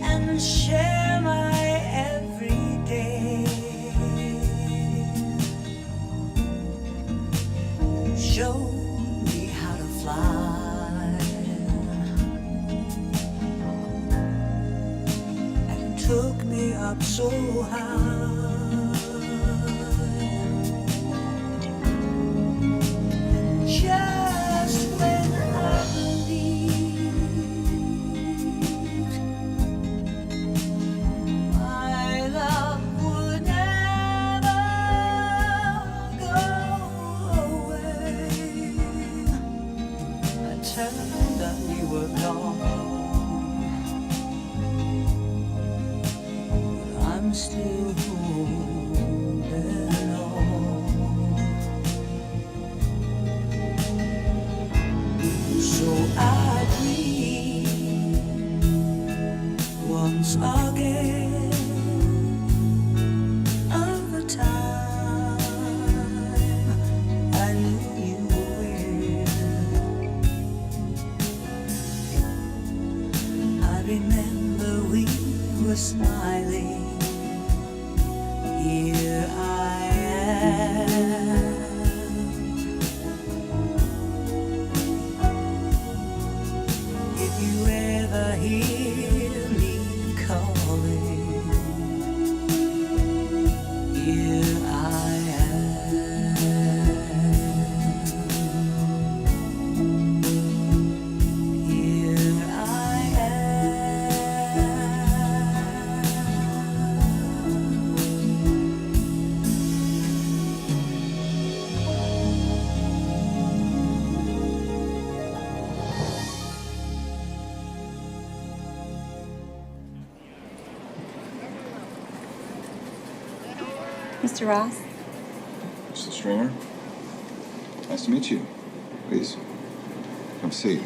and share my every day. You showed me how to fly and took me up so high. And just when I believed my love would never go away, I turned and you were gone. But I'm still holding on. So I breathe once again of the time I knew you well. I remember we were were smiling, here I am. If you ever hear me calling, here I am. Here I Mr. Ross? Mr. Stringer? Nice to meet you. Please, come see.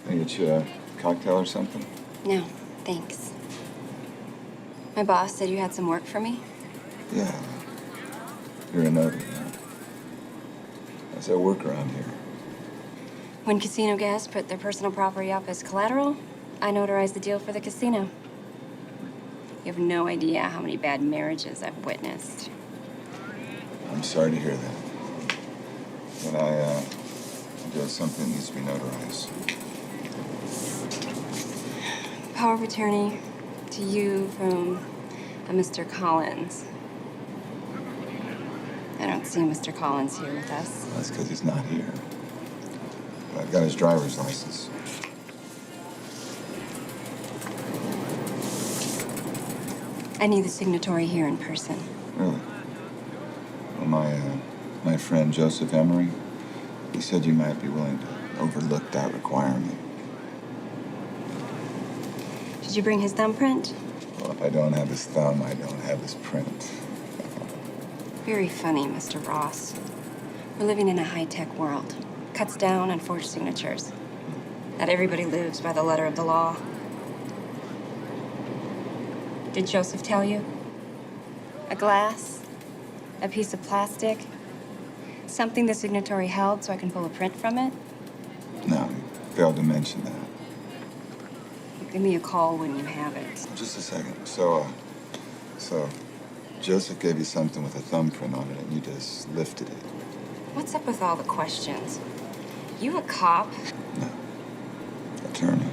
Can I get you a cocktail or something? No, thanks. My boss said you had some work for me. Yeah. You're a notary, huh? How's that work around here? When casino guests put their personal property up as collateral, I notarized the deal for the casino. You have no idea how many bad marriages I've witnessed. I'm sorry to hear that. But I do have something that needs to be notarized. Power of attorney to you from a Mr. Collins. I don't see Mr. Collins here with us. That's because he's not here. But I've got his driver's license. I need the signatory here in person. Really? Well, my friend Joseph Emery, he said you might be willing to overlook that requirement. Did you bring his thumbprint? Well, if I don't have his thumb, I don't have his print. Very funny, Mr. Ross. We're living in a high-tech world. Cuts down on forged signatures. Not everybody lives by the letter of the law. Did Joseph tell you? A glass? A piece of plastic? Something the signatory held so I can pull a print from it? No, you failed to mention that. Give me a call when you have it. Just a second. So Joseph gave you something with a thumbprint on it and you just lifted it. What's up with all the questions? You a cop? Attorney.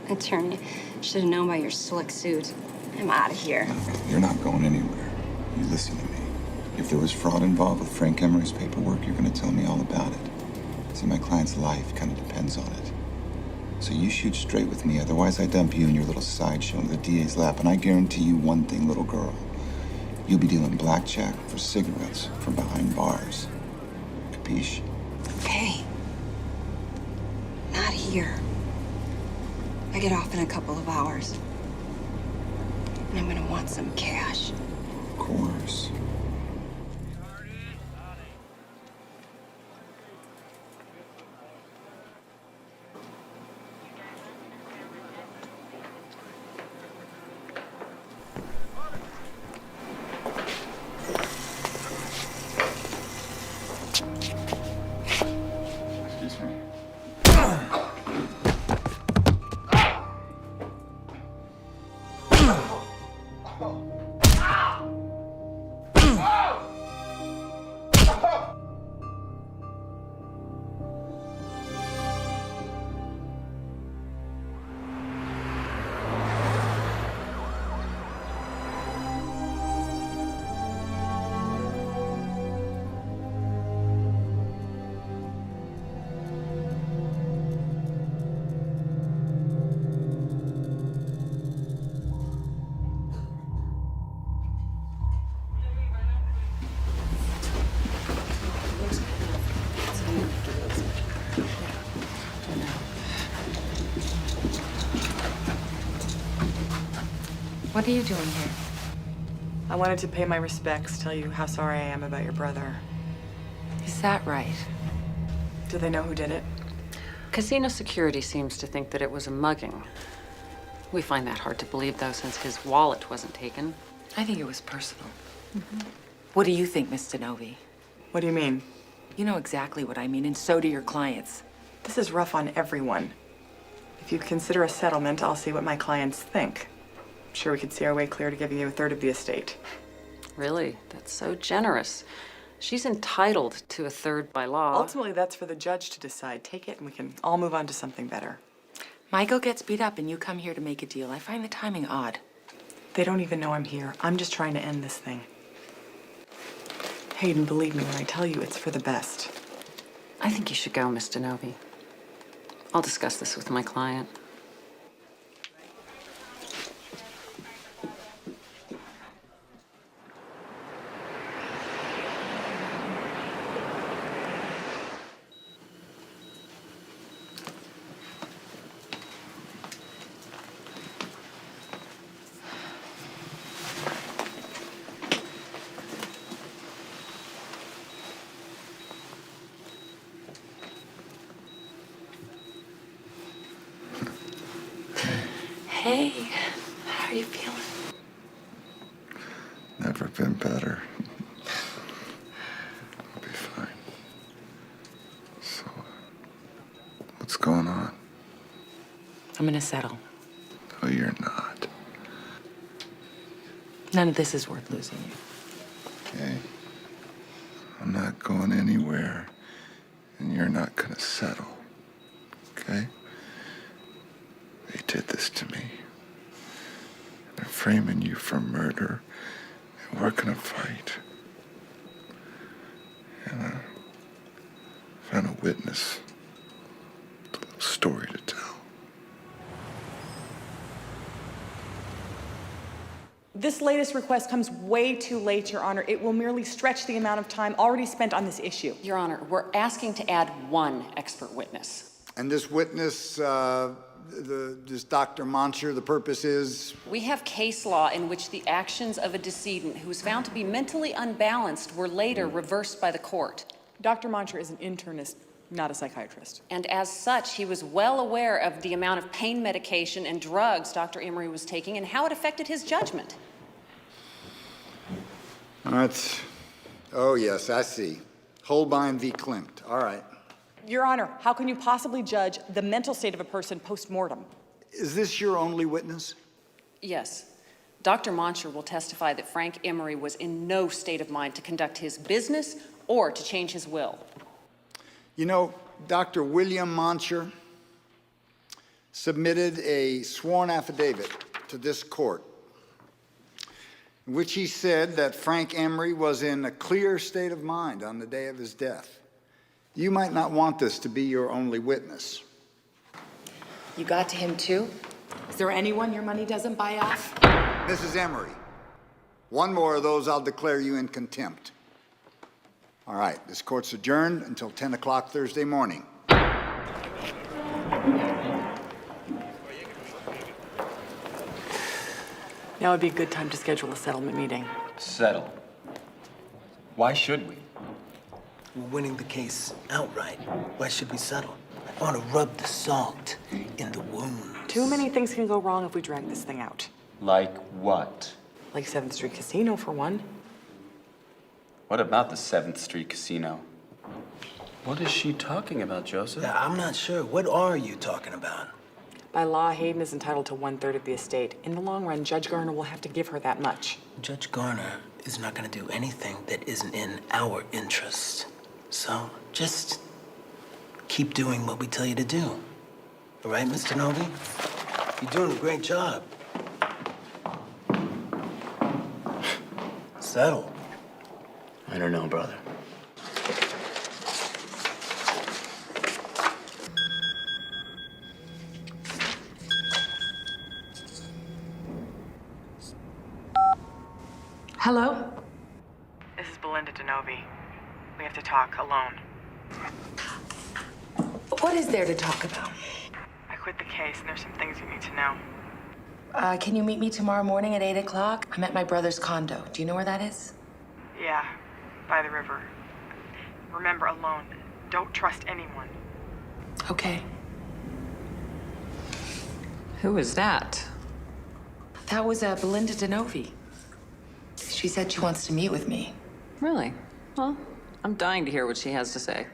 Attorney. Should have known by your slick suit. I'm out of here. You're not going anywhere. You listen to me. If there was fraud involved with Frank Emery's paperwork, you're going to tell me all about it. See, my client's life kind of depends on it. So you shoot straight with me, otherwise I dump you in your little sideshow into the DA's lap, and I guarantee you one thing, little girl. You'll be dealing blackjack for cigarettes from behind bars. Capiche? Hey. Not here. I get off in a couple of hours. And I'm gonna want some cash. Of course. Excuse me. What are you doing here? I wanted to pay my respects, tell you how sorry I am about your brother. Is that right? Do they know who did it? Casino security seems to think that it was a mugging. We find that hard to believe, though, since his wallet wasn't taken. I think it was personal. What do you think, Miss Denovi? What do you mean? You know exactly what I mean, and so do your clients. This is rough on everyone. If you'd consider a settlement, I'll see what my clients think. I'm sure we could see our way clear to giving you a third of the estate. Really? That's so generous. She's entitled to a third by law. Ultimately, that's for the judge to decide. Take it and we can all move on to something better. Michael gets beat up and you come here to make a deal. I find the timing odd. They don't even know I'm here. I'm just trying to end this thing. Hayden, believe me when I tell you it's for the best. I think you should go, Miss DeNovi. I'll discuss this with my client. Hey, how are you feeling? Never been better. I'll be fine. So, what's going on? I'm gonna settle. No, you're not. None of this is worth losing you. Okay? I'm not going anywhere, and you're not gonna settle. Okay? They did this to me. They're framing you for murder, and we're gonna fight. And I found a witness with a little story to tell. This latest request comes way too late, Your Honor. It will merely stretch the amount of time already spent on this issue. Your Honor, we're asking to add one expert witness. And this witness, this Dr. Moncher, the purpose is? We have case law in which the actions of a decedent who was found to be mentally unbalanced were later reversed by the court. Dr. Moncher is an internist, not a psychiatrist. And as such, he was well aware of the amount of pain medication and drugs Dr. Emery was taking and how it affected his judgment. That's, oh yes, I see. Holbein v. Klimt, all right. Your Honor, how can you possibly judge the mental state of a person post-mortem? Is this your only witness? Yes. Dr. Moncher will testify that Frank Emery was in no state of mind to conduct his business or to change his will. You know, Dr. William Moncher submitted a sworn affidavit to this court in which he said that Frank Emery was in a clear state of mind on the day of his death. You might not want this to be your only witness. You got to him too? Is there anyone your money doesn't buy off? Mrs. Emery, one more of those, I'll declare you in contempt. All right, this court's adjourned until 10 o'clock Thursday morning. Now would be a good time to schedule a settlement meeting. Settle. Why should we? We're winning the case outright. Why should we settle? I want to rub the salt in the wound. Too many things can go wrong if we drag this thing out. Like what? Like 7th Street Casino, for one. What about the 7th Street Casino? What is she talking about, Joseph? Yeah, I'm not sure. What are you talking about? By law, Hayden is entitled to 1/3 of the estate. In the long run, Judge Garner will have to give her that much. Judge Garner is not going to do anything that isn't in our interest. So just keep doing what we tell you to do. All right, Mr. Novi? You're doing a great job. Settle. I don't know, brother. Hello? This is Belinda DeNovi. We have to talk alone. What is there to talk about? I quit the case, and there's some things you need to know. Can you meet me tomorrow morning at 8 o'clock? I'm at my brother's condo. Do you know where that is? Yeah, by the river. Remember, alone. Don't trust anyone. Okay. Who is that? That was Belinda DeNovi. She said she wants to meet with me. Really? Well, I'm dying to hear what she has to say.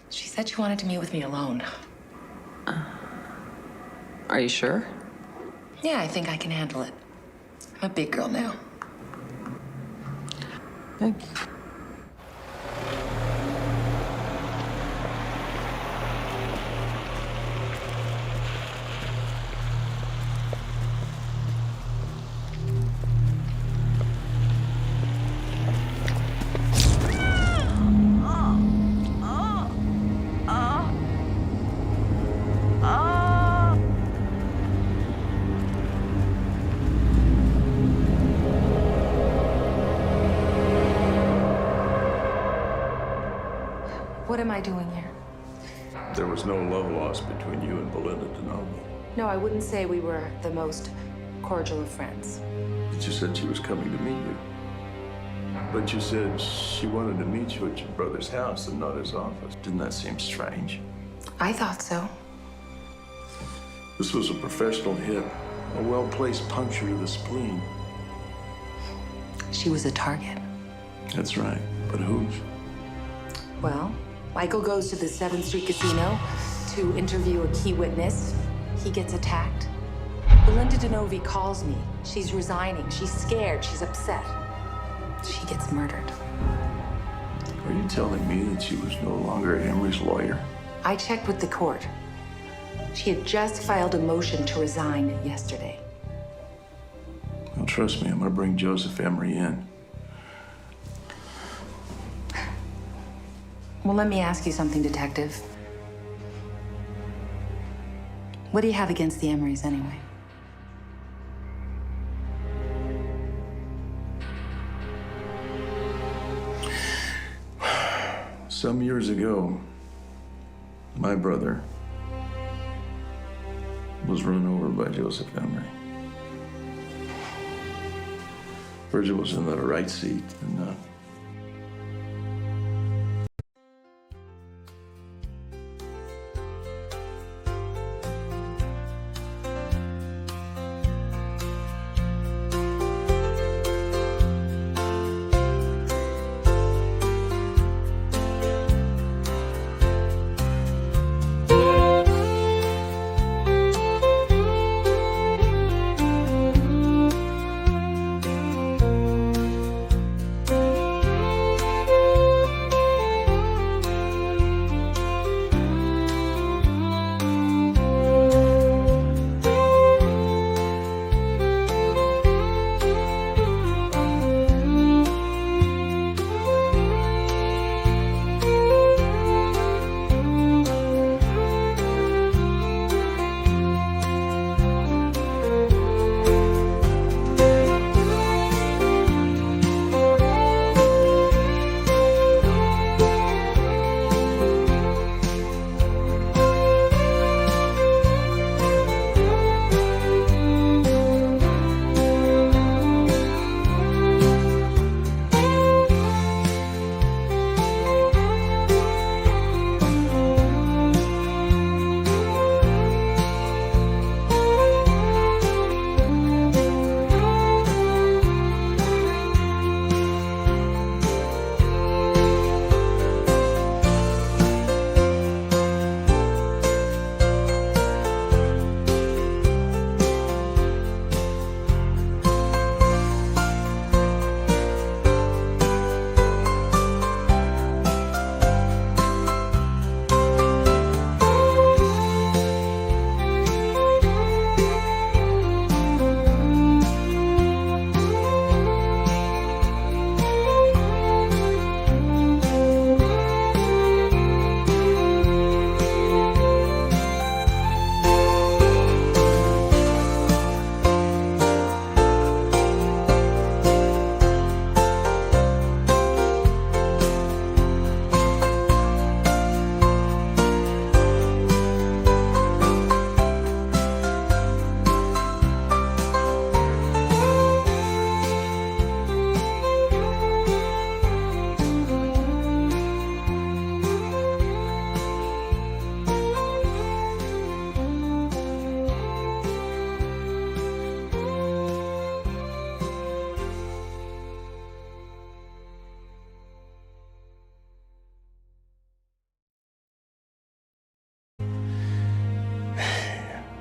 She said she wanted to meet with me alone. Are you sure? Yeah, I think I can handle it. I'm a big girl now. Thanks. What am I doing here? There was no love lost between you and Belinda DeNovo. No, I wouldn't say we were the most cordial of friends. But you said she was coming to meet you. But you said she wanted to meet you at your brother's house and not his office. Didn't that seem strange? I thought so. This was a professional hit, a well-placed puncture to the spleen. She was a target. That's right, but whose? Well, Michael goes to the 7th Street Casino to interview a key witness. He gets attacked. Belinda DeNovo calls me. She's resigning. She's scared. She's upset. She gets murdered. Are you telling me that she was no longer Emery's lawyer? I checked with the court. She had just filed a motion to resign yesterday. Well, trust me, I'm gonna bring Joseph Emery in. Well, let me ask you something, Detective. What do you have against the Emerys anyway? Some years ago, my brother was run over by Joseph Emery. Virgil was in the right seat, and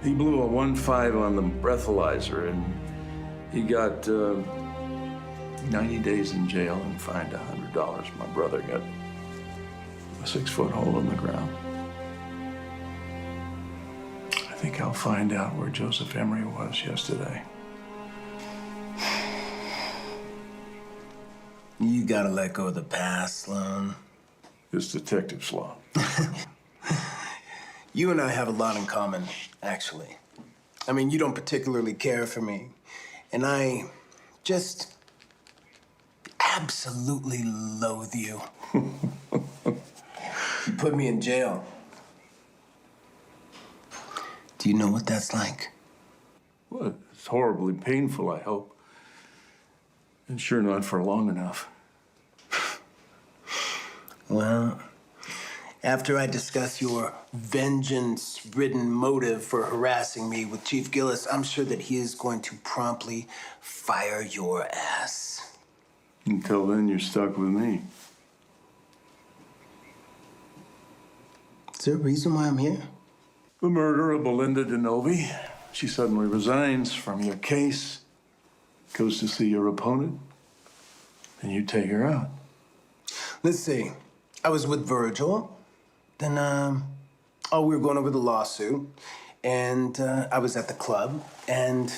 He blew a 1.5 on the breathalyzer, and he got 90 days in jail and fined $100. My brother got a 6-foot hole in the ground. I think I'll find out where Joseph Emery was yesterday. You gotta let go of the past, Sloan. It's Detective Sloan. You and I have a lot in common, actually. I mean, you don't particularly care for me, and I just absolutely loathe you. You put me in jail. Do you know what that's like? Well, it's horribly painful, I hope. And sure not for long enough. Well, after I discuss your vengeance-ridden motive for harassing me with Chief Gillis, I'm sure that he is going to promptly fire your ass. Until then, you're stuck with me. Is there a reason why I'm here? The murder of Belinda DeNovi. She suddenly resigns from your case, goes to see your opponent, and you take her out. Let's see. I was with Virgil. Then, we were going over the lawsuit. And I was at the club. And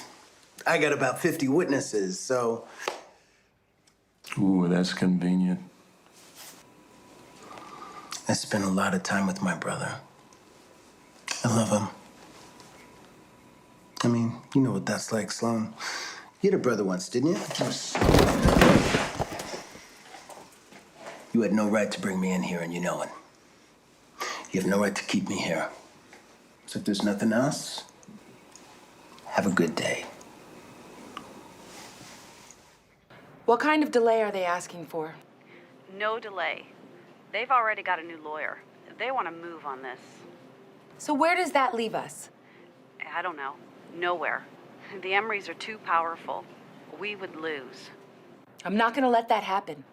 I got about 50 witnesses, so... Ooh, that's convenient. I spent a lot of time with my brother. I love him. I mean, you know what that's like, Sloan. You had a brother once, didn't you? You had no right to bring me in here, and you know it. You have no right to keep me here. So if there's nothing else, have a good day. What kind of delay are they asking for? No delay. They've already got a new lawyer. They want to move on this. So where does that leave us? I don't know. Nowhere. The Emerys are too powerful. We would lose. I'm not gonna let that happen.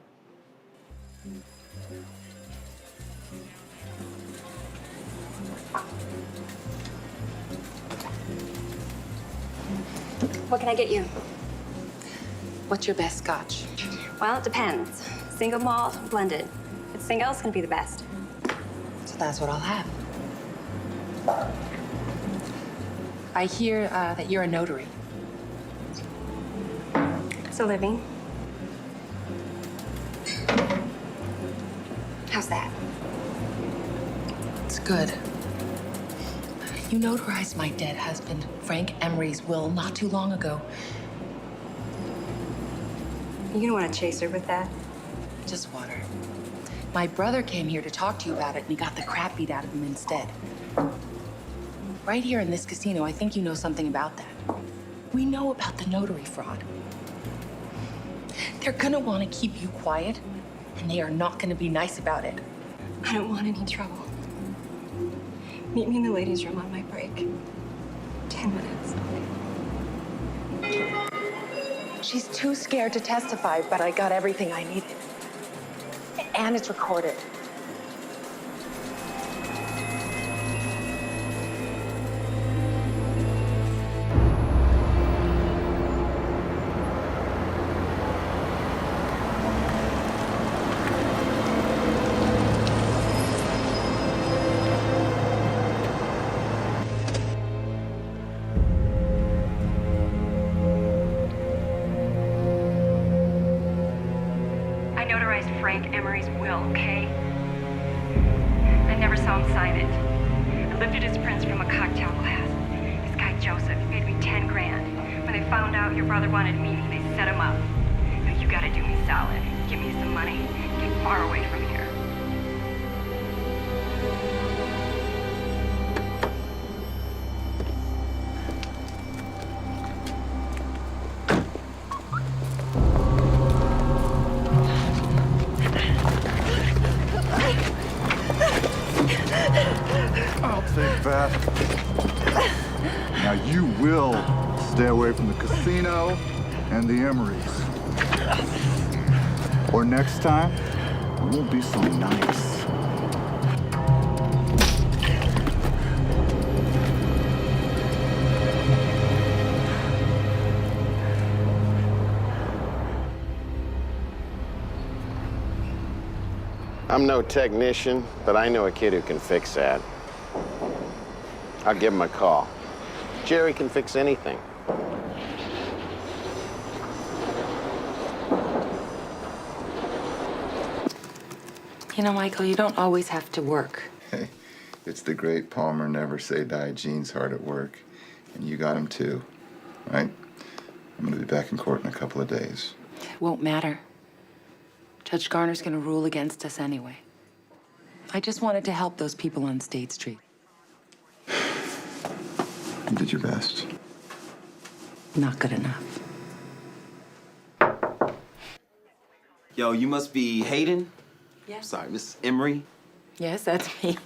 What can I get you? What's your best scotch? Well, it depends. Single malt, blended. If it's single, it's gonna be the best. So that's what I'll have. I hear that you're a notary. So, living. How's that? It's good. You notarized my dead husband, Frank Emery's will, not too long ago. You gonna want to chase her with that? Just water. My brother came here to talk to you about it, and he got the crap beat out of him instead. Right here in this casino, I think you know something about that. We know about the notary fraud. They're gonna want to keep you quiet, and they are not gonna be nice about it. I don't want any trouble. Meet me in the ladies' room on my break. 10 minutes. She's too scared to testify, but I got everything I needed. And it's recorded. I notarized Frank Emery's will, okay? I never saw him sign it. I lifted his prints from a cocktail glass. This guy Joseph paid me 10 grand. When they found out your brother wanted a meeting, they set him up. Now you gotta do me solid. Give me some money. Get far away from here. I'll take that. Now you will stay away from the casino and the Emerys. Or next time, it won't be so nice. I'm no technician, but I know a kid who can fix that. I'll give him a call. Jerry can fix anything. You know, Michael, you don't always have to work. Hey, it's the great Palmer Never Say Die. Gene's hard at work. And you got him too, right? I'm gonna be back in court in a couple of days. It won't matter. Judge Garner's gonna rule against us anyway. I just wanted to help those people on State Street. You did your best. Not good enough. Yo, you must be Hayden? Yeah. Sorry, Miss Emery? Yes, that's me.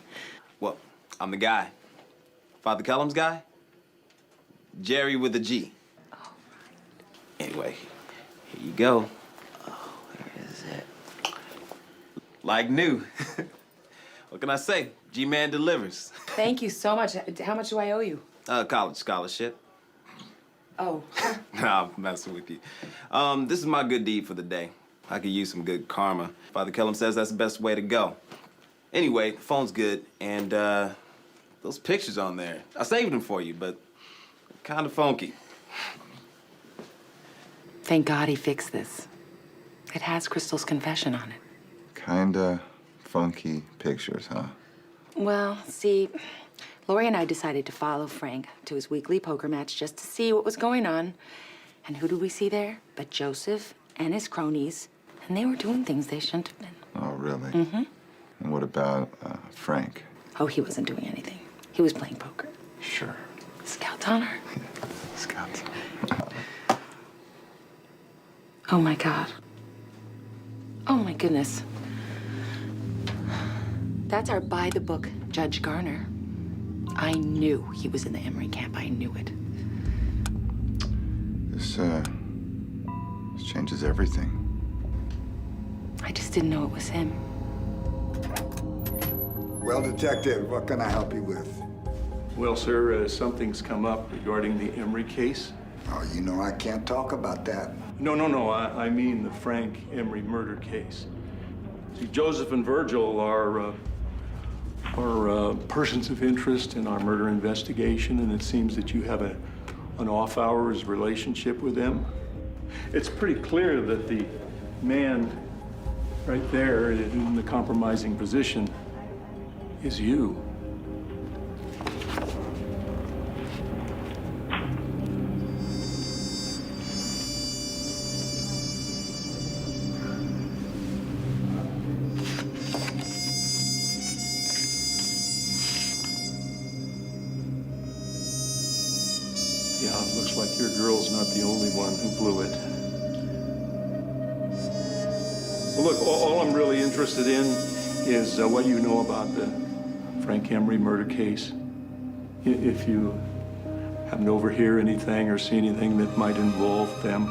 Well, I'm the guy. Father Cullum's guy? Jerry with a G. Oh, right. Anyway, here you go. Oh, where is it? Like new. What can I say? G-Man delivers. Thank you so much. How much do I owe you? College scholarship. Oh. Nah, I'm messing with you. This is my good deed for the day. I could use some good karma. Father Cullum says that's the best way to go. Anyway, the phone's good, and those pictures on there, I saved them for you, but kind of funky. Thank God he fixed this. It has Crystal's confession on it. Kinda funky pictures, huh? Well, see, Lori and I decided to follow Frank to his weekly poker match just to see what was going on. And who did we see there but Joseph and his cronies? And they were doing things they shouldn't have been. Oh, really? Mm-hmm. And what about Frank? Oh, he wasn't doing anything. He was playing poker. Sure. Scout's honor. Scout's. Oh, my God. Oh, my goodness. That's our by-the-book Judge Garner. I knew he was in the Emery camp. I knew it. This changes everything. I just didn't know it was him. Well, Detective, what can I help you with? Well, sir, something's come up regarding the Emery case. Oh, you know I can't talk about that. No, I mean the Frank Emery murder case. See, Joseph and Virgil are persons of interest in our murder investigation, and it seems that you have an off-hours relationship with them. It's pretty clear that the man right there in the compromising position is you. Yeah, it looks like your girl's not the only one who blew it. Well, look, all I'm really interested in is what you know about the Frank Emery murder case. If you happen to overhear anything or see anything that might involve them.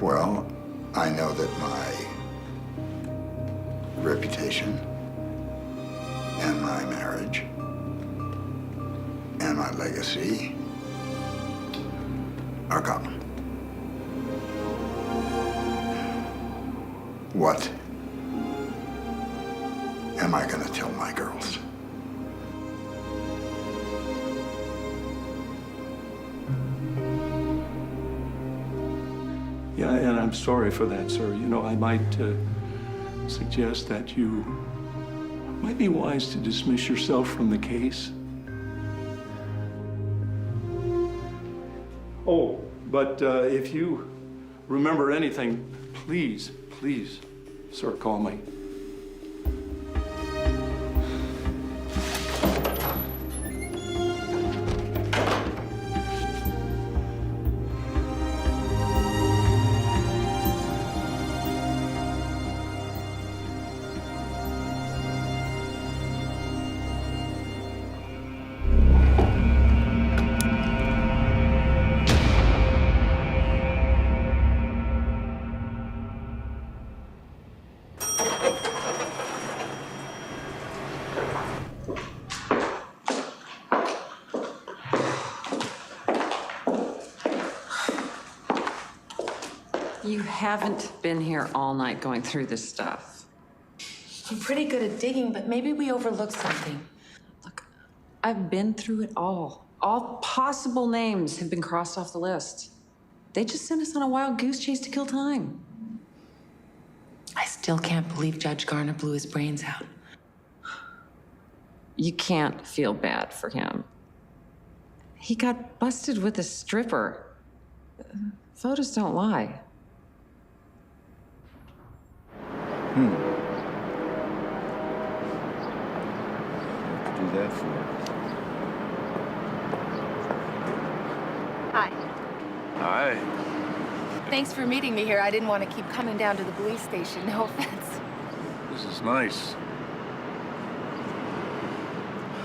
Well, I know that my reputation and my marriage and my legacy are gone. What am I gonna tell my girls? Yeah, and I'm sorry for that, sir. You know, I might suggest that you might be wise to dismiss yourself from the case. Oh, but if you remember anything, please, sir, call me. You haven't been here all night going through this stuff. I'm pretty good at digging, but maybe we overlooked something. I've been through it all. All possible names have been crossed off the list. They just sent us on a wild goose chase to kill time. I still can't believe Judge Garner blew his brains out. You can't feel bad for him. He got busted with a stripper. Photos don't lie. What to do that for? Hi. Hi. Thanks for meeting me here. I didn't want to keep coming down to the police station. No offense. This is nice.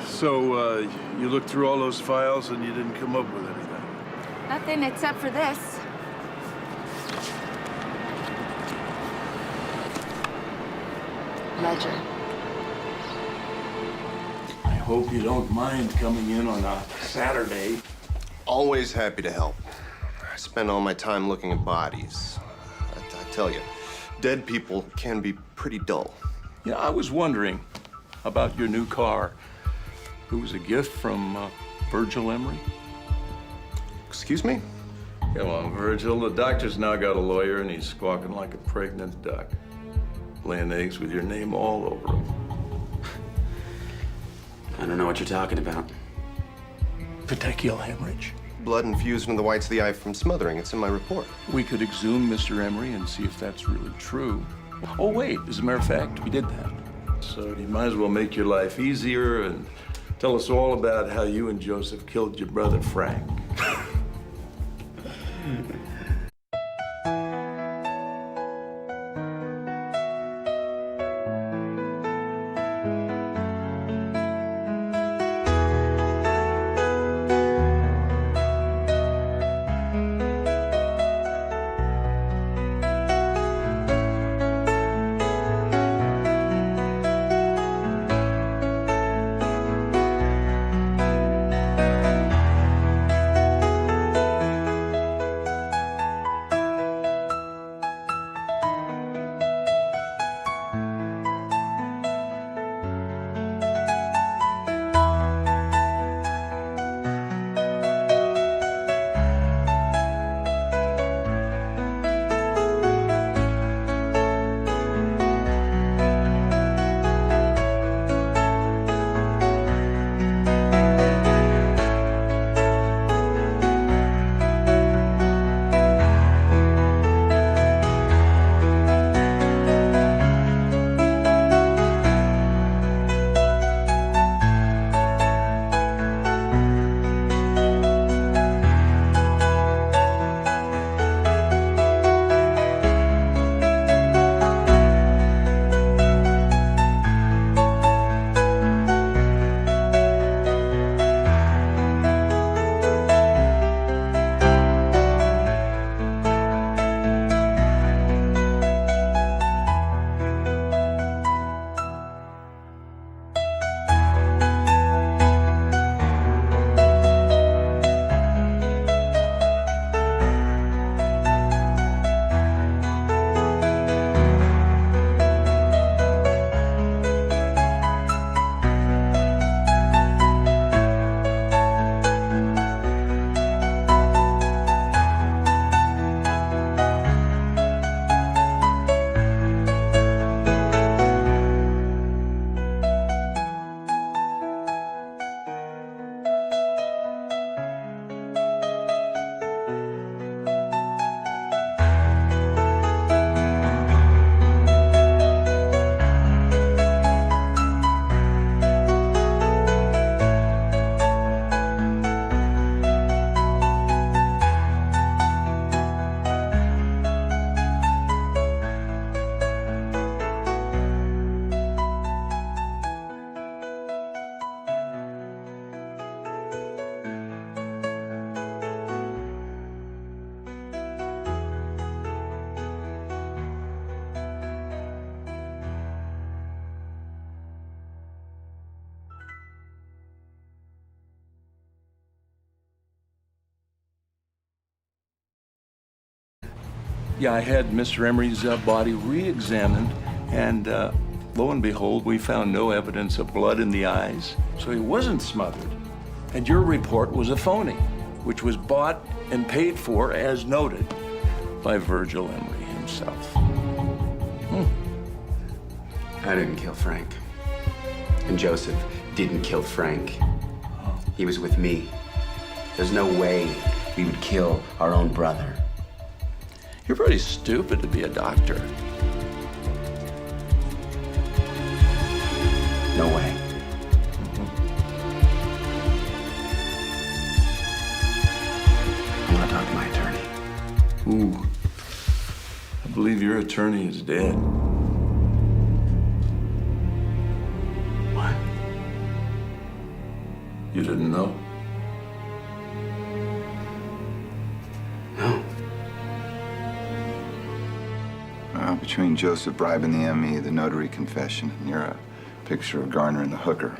So, you looked through all those files and you didn't come up with anything? Nothing except for this. Ledger. I hope you don't mind coming in on a Saturday. Always happy to help. I spend all my time looking at bodies. I tell you, dead people can be pretty dull. Yeah, I was wondering about your new car. It was a gift from Virgil Emery. Excuse me? Come on, Virgil. The doctor's now got a lawyer and he's squawking like a pregnant duck. Laying eggs with your name all over him. I don't know what you're talking about. Petechial hemorrhage. Blood infused into the whites of the eye from smothering. It's in my report. We could exhume Mr. Emery and see if that's really true. Oh, wait, as a matter of fact, we did that. So you might as well make your life easier and tell us all about how you and Joseph killed your brother, Frank. Yeah, I had Mr. Emery's body re-examined, and Lo and behold, we found no evidence of blood in the eyes, so he wasn't smothered. And your report was a phony, which was bought and paid for, as noted, by Virgil Emery himself. I didn't kill Frank. And Joseph didn't kill Frank. He was with me. There's no way we would kill our own brother. You're pretty stupid to be a doctor. No way. I'm gonna talk to my attorney. Ooh. I believe your attorney is dead. What? You didn't know? No. Between Joseph bribing the ME, the notary confession, and your picture of Garner and the hooker,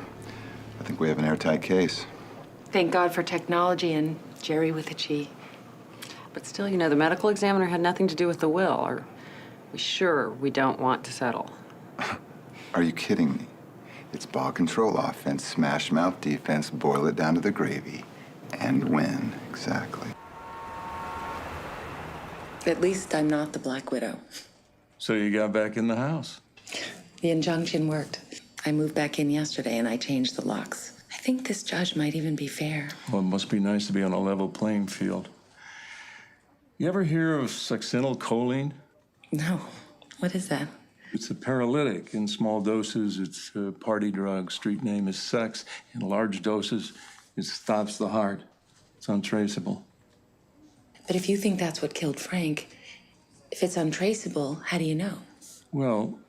I think we have an airtight case. Thank God for technology and Jerry with a G. But still, you know, the medical examiner had nothing to do with the will. Are we sure we don't want to settle? Are you kidding me? It's ball control offense, smash mouth defense, boil it down to the gravy, and win. Exactly. At least I'm not the Black Widow. So you got back in the house? The injunction worked. I moved back in yesterday and I changed the locks. I think this judge might even be fair. Well, it must be nice to be on a level playing field. You ever hear of succinylcholine? No. What is that? It's a paralytic. In small doses, it's a party drug. Street name is sex. In large doses, it stops the heart. It's untraceable. But if you think that's what killed Frank, if it's untraceable, how do you know? Well,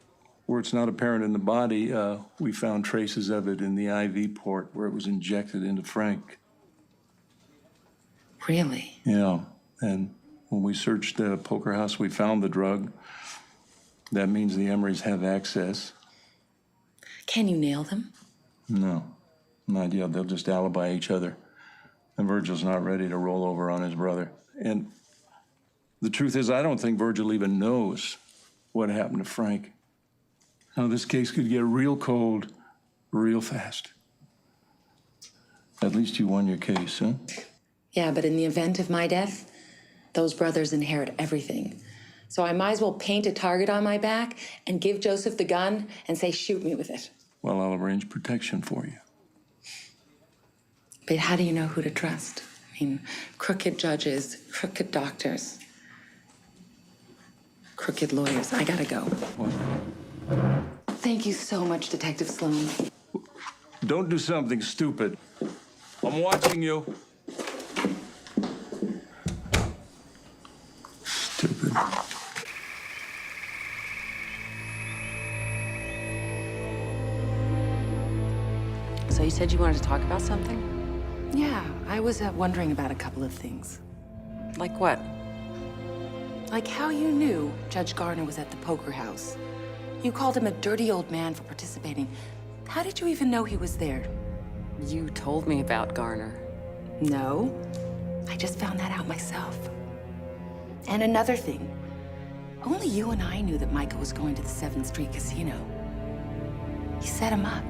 where it's not apparent in the body, we found traces of it in the IV port where it was injected into Frank. Really? Yeah, and when we searched the poker house, we found the drug. That means the Emerys have access. Can you nail them? No, not yet. They'll just alibi each other. And Virgil's not ready to roll over on his brother. And the truth is, I don't think Virgil even knows what happened to Frank. Now, this case could get real cold real fast. At least you won your case, huh? Yeah, but in the event of my death, those brothers inherit everything. So I might as well paint a target on my back and give Joseph the gun and say, shoot me with it. Well, I'll arrange protection for you. But how do you know who to trust? I mean, crooked judges, crooked doctors, crooked lawyers. I gotta go. What? Thank you so much, Detective Sloan. Don't do something stupid. I'm watching you. Stupid. So you said you wanted to talk about something? Yeah, I was wondering about a couple of things. Like what? Like how you knew Judge Garner was at the poker house. You called him a dirty old man for participating. How did you even know he was there? You told me about Garner. No, I just found that out myself. And another thing, only you and I knew that Micah was going to the 7th Street Casino. He set him up.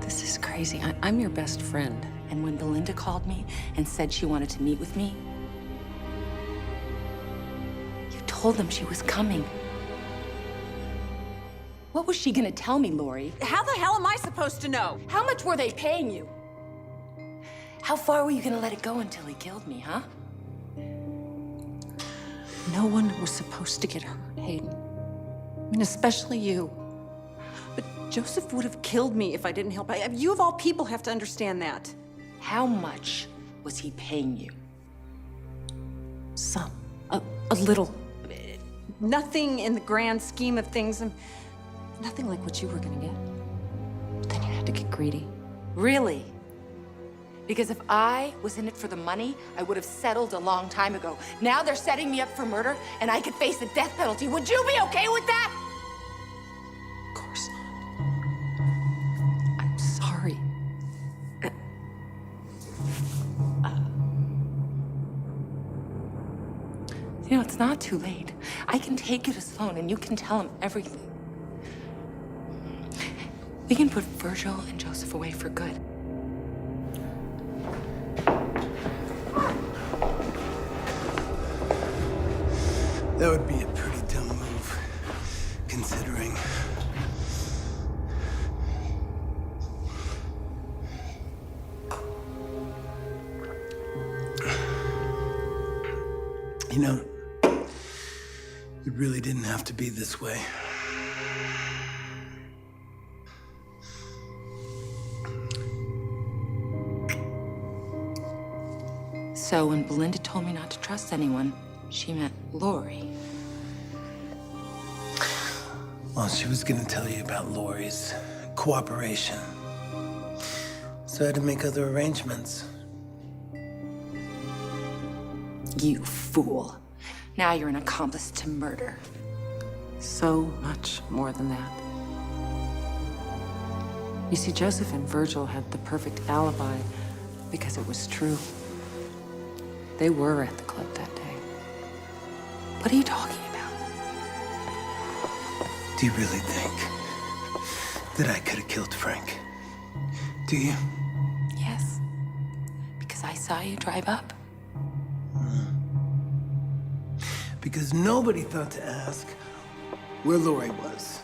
This is crazy. I'm your best friend. And when Belinda called me and said she wanted to meet with me, you told them she was coming. What was she gonna tell me, Lori? How the hell am I supposed to know? How much were they paying you? How far were you gonna let it go until he killed me, huh? No one was supposed to get hurt, Hayden. I mean, especially you. But Joseph would have killed me if I didn't help. You of all people have to understand that. How much was he paying you? Some. A little. Nothing in the grand scheme of things. Nothing like what you were gonna get. But then you had to get greedy. Really? Because if I was in it for the money, I would have settled a long time ago. Now they're setting me up for murder, and I could face the death penalty. Would you be okay with that? Of course not. I'm sorry. You know, it's not too late. I can take you to Sloan, and you can tell him everything. We can put Virgil and Joseph away for good. That would be a pretty dumb move, considering. You know, it really didn't have to be this way. So when Belinda told me not to trust anyone, she meant Lori. Well, she was gonna tell you about Lori's cooperation. So I had to make other arrangements. You fool. Now you're an accomplice to murder. So much more than that. You see, Joseph and Virgil had the perfect alibi because it was true. They were at the club that day. What are you talking about? Do you really think that I could have killed Frank? Do you? Yes. Because I saw you drive up. Because nobody thought to ask where Lori was.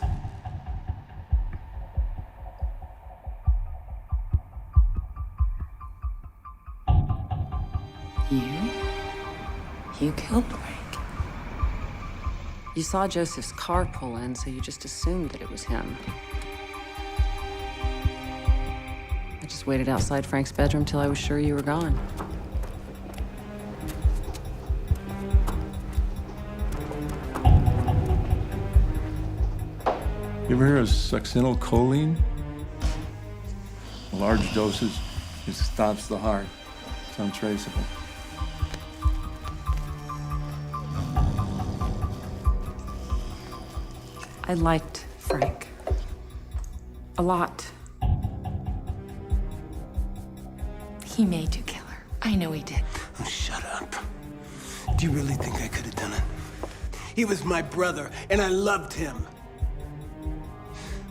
You killed Frank. You saw Joseph's car pull in, so you just assumed that it was him. I just waited outside Frank's bedroom till I was sure you were gone. You ever hear of succinylcholine? Large doses, it stops the heart. It's untraceable. I liked Frank. A lot. He made you kill her. I know he did. Oh, shut up. Do you really think I could have done it? He was my brother, and I loved him.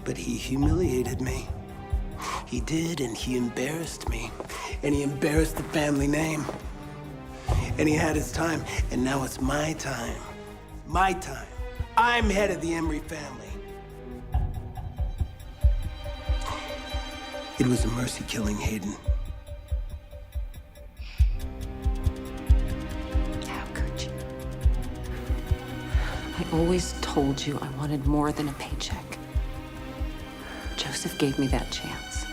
But he humiliated me. He did, and he embarrassed me. And he embarrassed the family name. And he had his time, and now it's my time. My time. I'm head of the Emery family. It was a mercy killing Hayden. How could you? I always told you I wanted more than a paycheck. Joseph gave me that chance.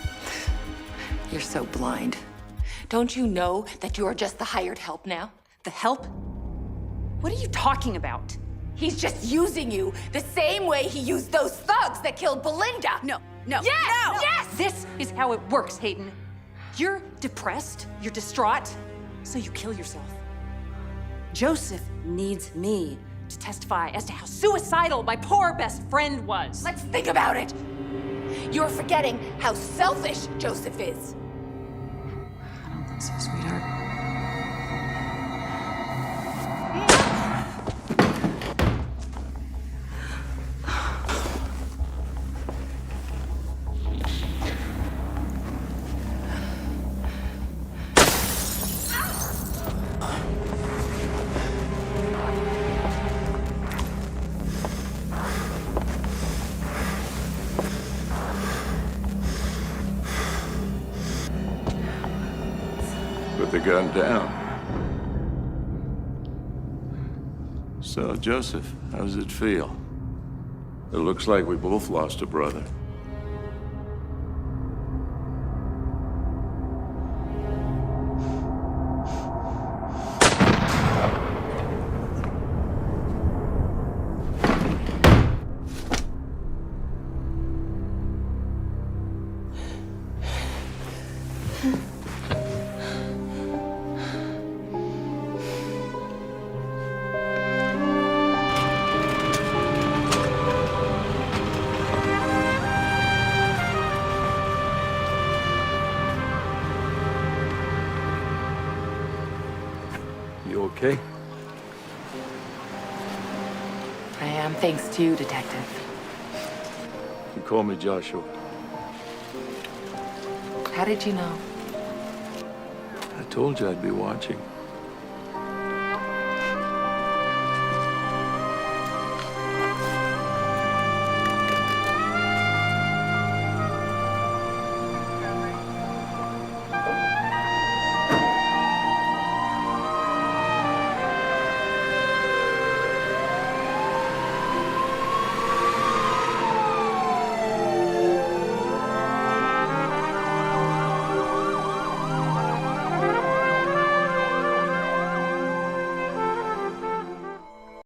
You're so blind. Don't you know that you are just the hired help now? The help? What are you talking about? He's just using you the same way he used those thugs that killed Belinda. No. Yes! No. Yes! This is how it works, Hayden. You're depressed, you're distraught, so you kill yourself. Joseph needs me to testify as to how suicidal my poor best friend was. Let's think about it. You're forgetting how selfish Joseph is. I don't think so, sweetheart. Put the gun down. So, Joseph, how does it feel? It looks like we both lost a brother. You okay? I am, thanks to you, Detective. You call me Joshua. How did you know? I told you I'd be watching.